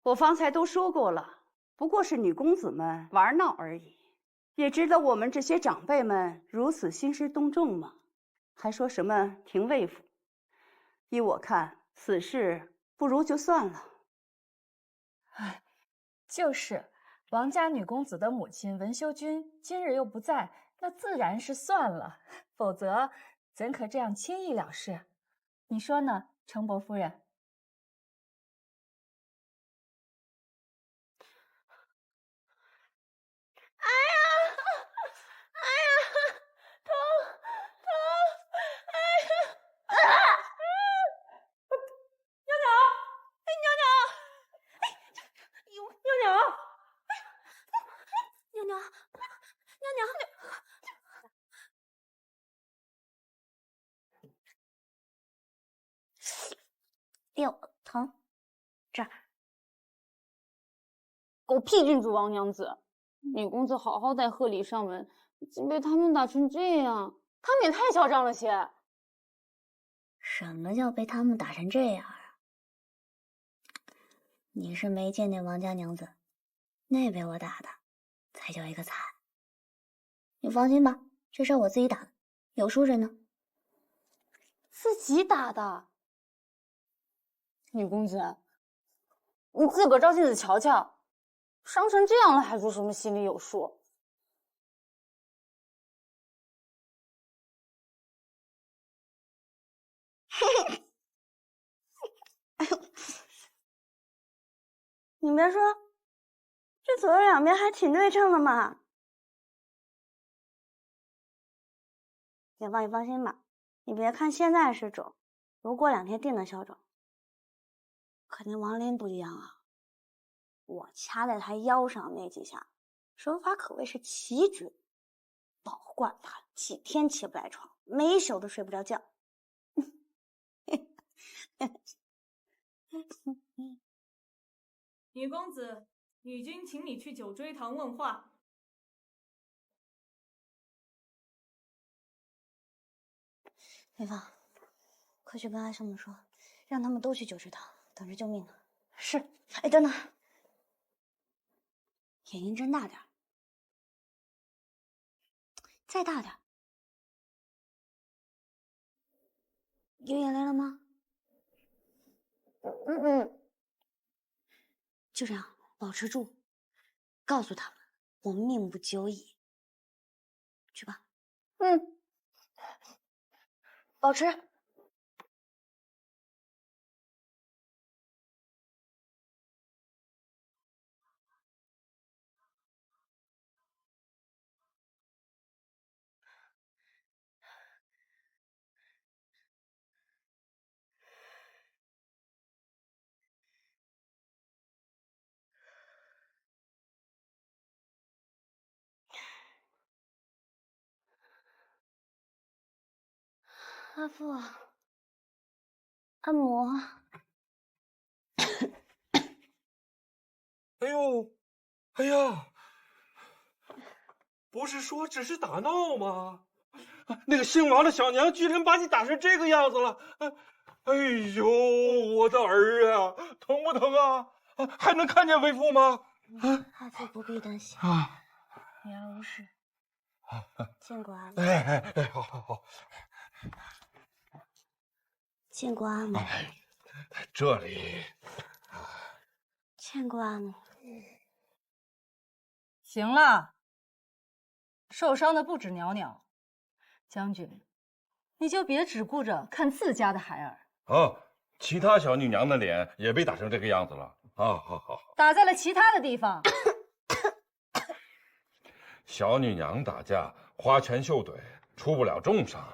我方才都说过了，不过是女公子们玩闹而已，也值得我们这些长辈们如此兴师动众吗？还说什么廷尉府？依我看，此事不如就算了。哎，就是王家女公子的母亲文修君今日又不在，那自然是算了，否则怎可这样轻易了事？你说呢，程伯夫人？哎呀，哎呀，疼，哎呀，袅袅，哎，袅袅，哎，袅袅，袅袅，袅袅，哟，疼，这儿。狗屁郡主王娘子！女公子好好待贺礼上门，竟被他们打成这样，他们也太嚣张了些。什么叫被他们打成这样啊？你是没见那王家娘子，那被我打的才叫一个惨。你放心吧，这事我自己打的，有输谁呢？自己打的？女公子，你自个儿照镜子瞧瞧。伤成这样了，还说什么心里有数？你别说，这左右两边还挺对称的嘛。你放心吧，你别看现在是肿，如过2天定能消肿。可那王林不一样啊。我掐在他腰上那几下，手法可谓是奇绝，保惯他几天起不来床，每宿都睡不着觉。女公子，女君请你去九锥堂问话。菲芳，快去跟阿兄们说，让他们都去九锥堂，等着救命呢。是。哎，等等。眼睛睁大点，再大点。有眼泪了吗？就这样，保持住，告诉他们我命不久矣。去吧。保持。阿父，按摩。哎呦，哎呀，不是说只是打闹吗？那个姓王的小娘居然把你打成这个样子了！哎呦，我的儿啊，疼不疼啊？还能看见为父吗？阿父不必担心，女儿无事。见过阿母。哎，好。见过阿母。这里。见过阿母。行了，受伤的不止袅袅，将军，你就别只顾着看自家的孩儿。其他小女娘的脸也被打成这个样子了。好。打在了其他的地方。小女娘打架花拳绣腿，出不了重伤，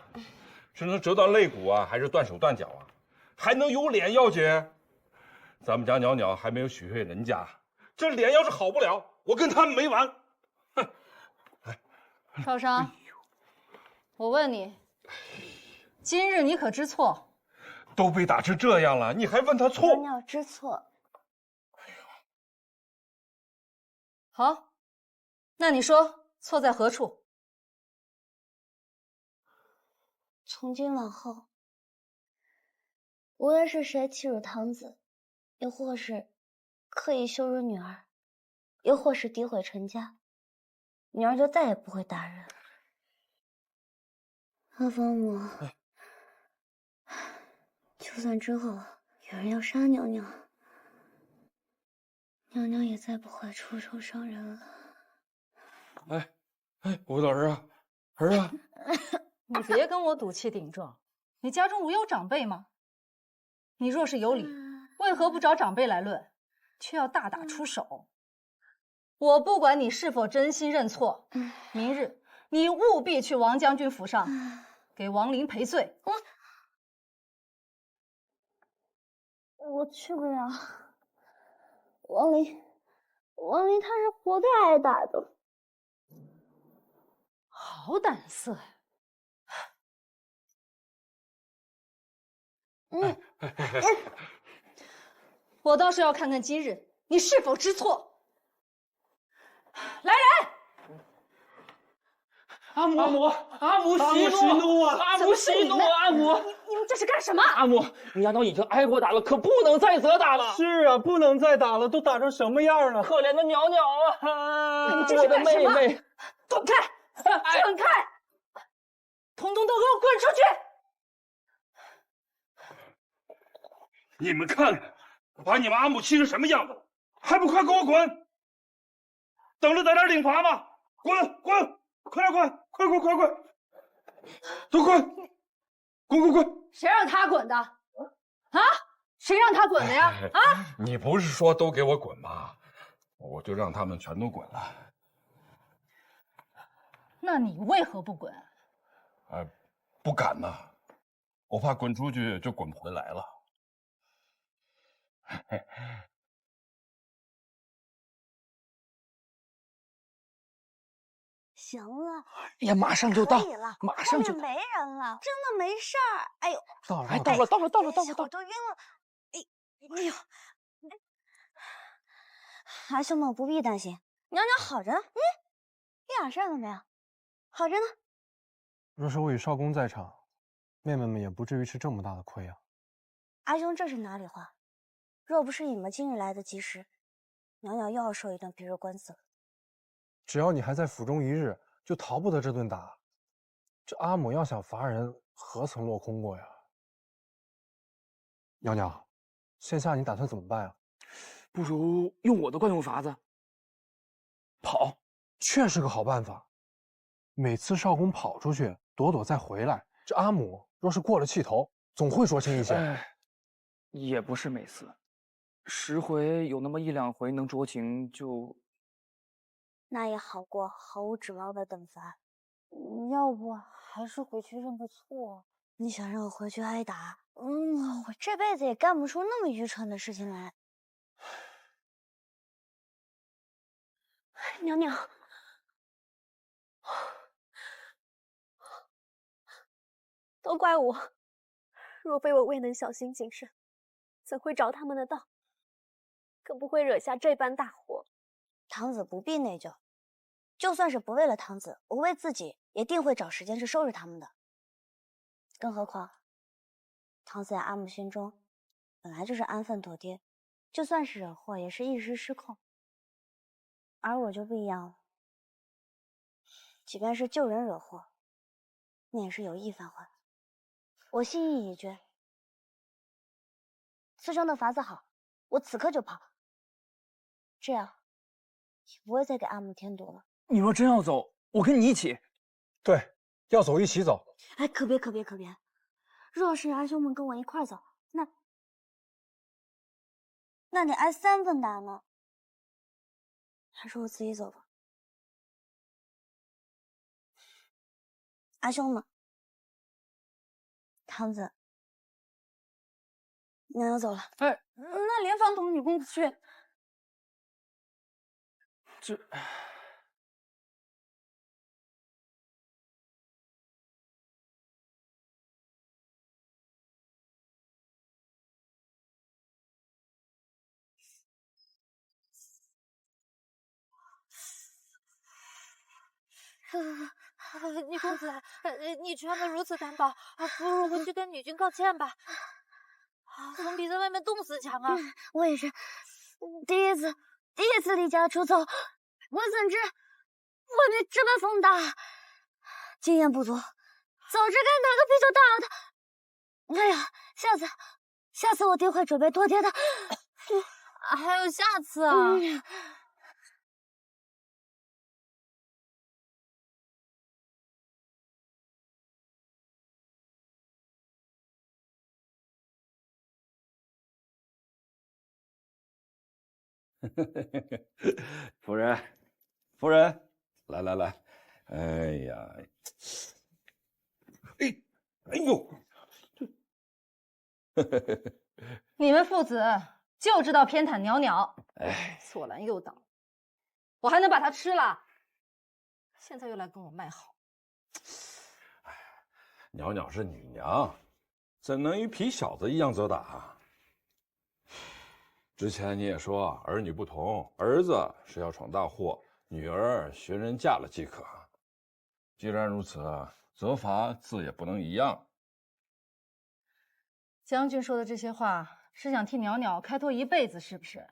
是能折断肋骨啊，还是断手断脚啊？还能有脸要紧？咱们家袅袅还没有许配人家，这脸要是好不了，我跟他们没完。少商，我问你，今日你可知错？都被打成这样了，你还问他错？袅袅知错。好，那你说错在何处？从今往后，无论是谁欺辱堂子，又或是刻意羞辱女儿，又或是诋毁陈家，女儿就再也不会打人。阿方母，就算之后有人要杀娘娘，娘娘也再不会出手伤人了。我的儿啊，儿啊！你别跟我赌气顶撞，你家中无有长辈吗？你若是有理，为何不找长辈来论，却要大打出手？我不管你是否真心认错，明日你务必去王将军府上，给王林赔罪。我去不了，王林他是活该挨打的。好胆色呀！我倒是要看看今日你是否知错。来人！阿母息怒啊！阿母息怒啊！阿母，你们这是干什么？阿母，娘娘已经挨过打了，可不能再责打了。是啊，不能再打了，都打成什么样了？可怜的娘娘啊！你们这是干什么？我的妹妹，滚开！滚开！统统都给我滚出去！你们看看，把你们阿母气成什么样子，还不快给我滚！等着在这儿领罚吗？滚！快点滚！快！都滚！滚！谁让他滚的？啊？谁让他滚的呀？啊！你不是说都给我滚吗？我就让他们全都滚了。那你为何不滚？不敢呐，我怕滚出去就滚不回来了。行了，哎呀，马上就到，马上就没人了，真的没事儿。哎呦，到了，我都晕了。哎呦，阿兄们不必担心，娘娘好着呢，一点事儿都没有，好着呢。若是我与少公在场，妹妹们也不至于吃这么大的亏啊。阿兄这是哪里话？若不是你们今日来得及时，娘娘又要受一顿皮肉官司了。只要你还在府中一日，就逃不得这顿打。这阿母要想罚人，何曾落空过呀？娘娘，现下你打算怎么办啊？不如用我的惯用法子，跑，确是个好办法。每次少公跑出去，躲躲再回来，这阿母若是过了气头，总会说轻一些。也不是每次，10回有那么1、2回能酌情就。那也好过毫无指望的等罚。要不还是回去认个错。你想让我回去挨打？我这辈子也干不出那么愚蠢的事情来。娘娘，都怪我，若非我未能小心谨慎，怎会着他们的道？更不会惹下这般大祸。堂子不必内疚，就算是不为了堂子，我为自己也定会找时间去收拾他们的。更何况，堂子在阿母心中本来就是安分妥帖，就算是惹祸，也是一时失控。而我就不一样了，即便是救人惹祸，那也是有意返还。我心意已决，此生的法子好，我此刻就跑，这样也不会再给阿母添堵了。你若真要走，我跟你一起。对，要走一起走。哎，可别！若是阿兄们跟我一块走，那得挨3分打呢。还是我自己走吧。阿兄们，堂子，娘娘走了。那连房同女公子去。这。女公子，你穿的如此单薄，不如回去跟女君告歉吧。总比在外面冻死强啊！我也是，第一次离家出走，我怎知外面这般风大，经验不足，早知该拿个啤酒大的。哎呀，下次我定会准备多点的。还有下次啊！夫人，来，哎呀，哎呦，你们父子就知道偏袒袅袅，哎，左拦右挡，我还能把他吃了？现在又来跟我卖好。袅袅是女娘，怎能与皮小子一样责打？之前你也说儿女不同，儿子是要闯大祸，女儿寻人嫁了即可。既然如此，责罚自也不能一样。将军说的这些话，是想替袅袅开脱一辈子，是不是？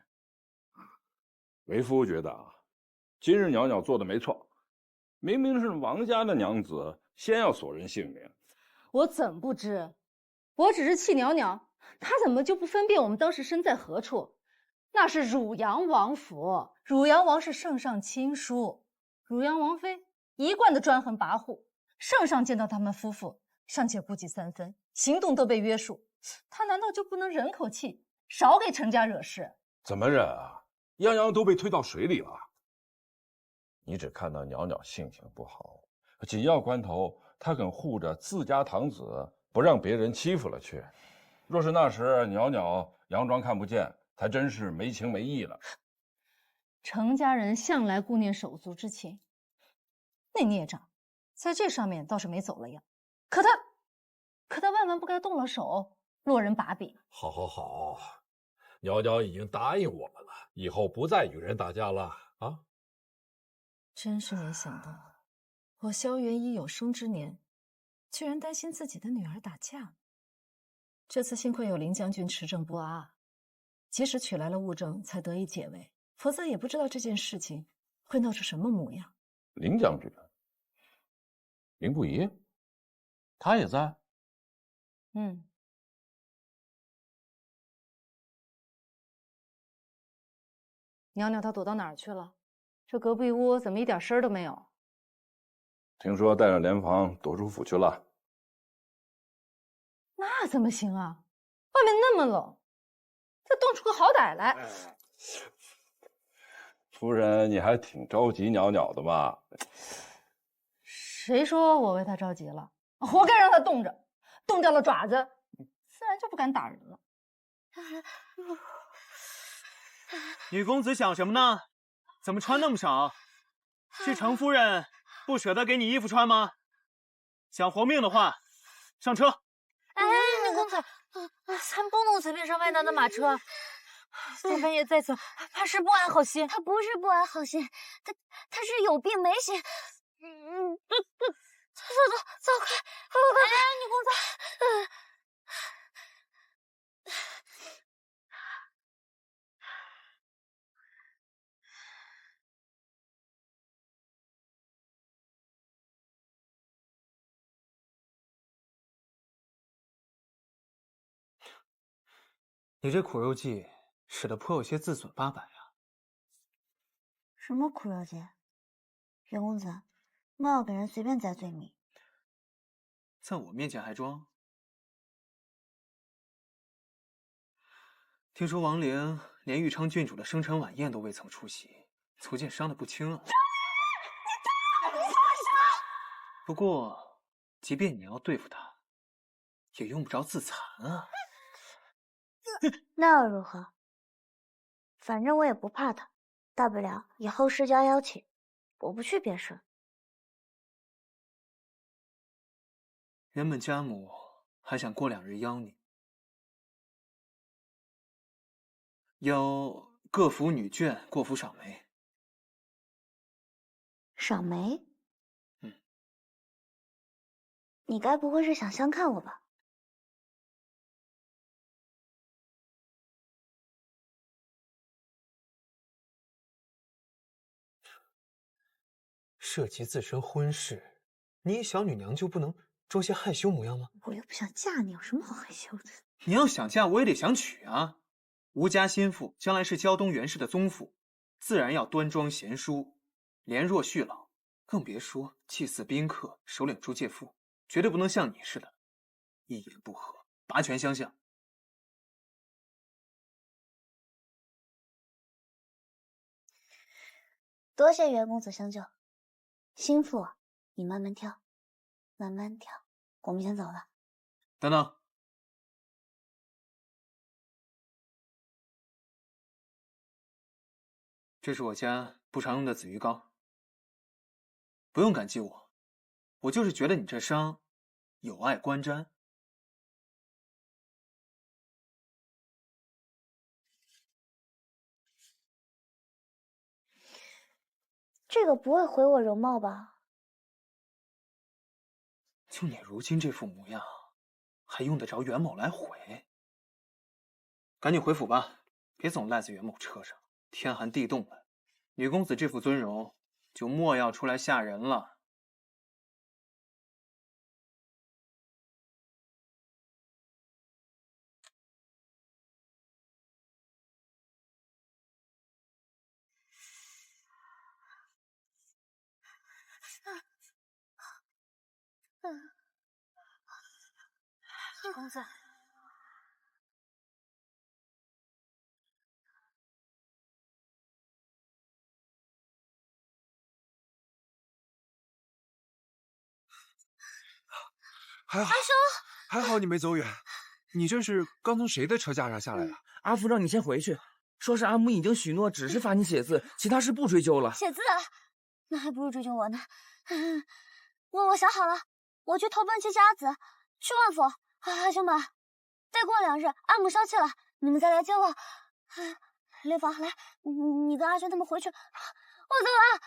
为夫觉得今日袅袅做的没错，明明是王家的娘子先要索人性命。我怎不知？我只是气袅袅，她怎么就不分辨我们当时身在何处？那是汝阳王府，汝阳王是圣上亲疏，汝阳王妃一贯的专横跋扈，圣上见到他们夫妇尚且顾忌三分，行动都被约束，他难道就不能忍口气，少给程家惹事？怎么忍啊？样样都被推到水里了。你只看到袅袅性情不好，紧要关头她肯护着自家堂子，不让别人欺负了去。若是那时袅袅佯装看不见，才真是没情没义了。程家人向来顾念手足之情，那孽障在这上面倒是没走了样，可他万万不该动了手，落人把柄。好，袅袅已经答应我们了，以后不再与人打架了啊！真是没想到，我萧元一有生之年，居然担心自己的女儿打架。这次幸亏有林将军持证不阿，及时取来了物证，才得以解围，否则也不知道这件事情会闹出什么模样。林将军，林不疑，他也在。袅袅她躲到哪儿去了？这隔壁屋怎么一点声都没有？听说带着莲房躲出府去了。那怎么行啊？外面那么冷，再冻出个好歹来。夫人，你还挺着急袅袅的嘛？谁说我为他着急了？活该让他冻着，冻掉了爪子，自然就不敢打人了。女公子想什么呢？怎么穿那么少？是程夫人不舍得给你衣服穿吗？想活命的话，上车。哎，女公子，咱不能随便上外男的马车。三番也在此，怕是不安好心。他不是不安好心，他是有病没心。走快！哎，女公子。你这苦肉计使得颇有些自损八百啊！什么苦肉计？袁公子，莫要给人随便栽罪名。在我面前还装？听说王陵连玉昌郡主的生辰晚宴都未曾出席，足见伤得不轻啊！你放手！不过，即便你要对付他，也用不着自残啊。那又如何？反正我也不怕他，大不了以后世家邀请，我不去便是。原本家母还想过2日邀你，邀各府女眷过府赏梅。赏梅？你该不会是想相看我吧？涉及自身婚事，你一小女娘就不能装些害羞模样吗？我又不想嫁你，有什么好害羞的？你要想嫁，我也得想娶啊。吴家心腹将来是胶东袁氏的宗父，自然要端庄贤淑，怜若婿老，更别说祭祀宾客、首领诸介妇，绝对不能像你似的，一言不合拔拳相向。多谢袁公子相救，心腹，你慢慢挑，慢慢挑，我们先走了。等等。这是我家不常用的紫鱼膏，不用感激我，我就是觉得你这伤有碍观瞻。这个不会毁我容貌吧？就你如今这副模样，还用得着袁某来毁？赶紧回府吧，别总赖在袁某车上。天寒地冻的，女公子这副尊容，就莫要出来吓人了。公子。还好，还好你没走远。你这是刚从谁的车架上下来的？阿福让你先回去，说是阿母已经许诺，只是罚你写字，其他事不追究了。写字？那还不如追究我呢。我想好了，我去投奔去家子，去万府。兄们，再过2日，阿母消气了，你们再来接我。雷房，来，你跟阿轩他们回去，我走了。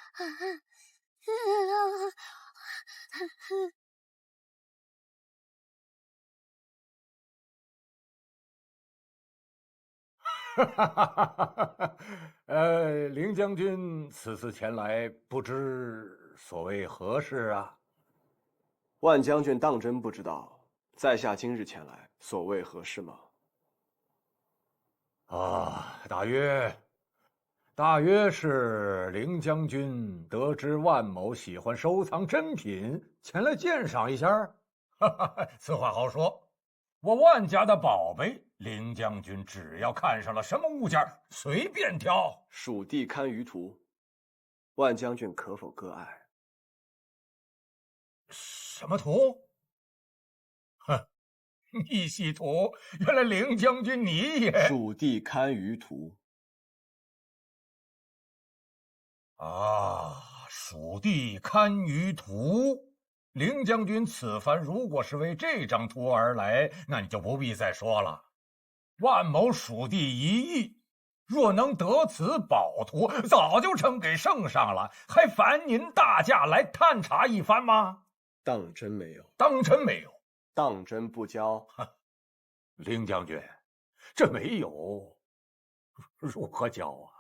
凌将军此次前来，不知所谓何事啊？万将军当真不知道在下今日前来所谓何事吗？大约是凌将军得知万某喜欢收藏珍品，前来鉴赏一下。此话好说，我万家的宝贝，凌将军只要看上了什么物件，随便挑。蜀地堪舆图，万将军可否割爱？什么图？哼，逆袭图！原来凌将军你也……蜀地堪舆图。蜀地堪舆图。凌将军此番如果是为这张图而来，那你就不必再说了。万某蜀地一役，若能得此宝图，早就呈给圣上了，还烦您大驾来探查一番吗？当真没有，当真没有，当真不交。凌将军，这没有如何交啊？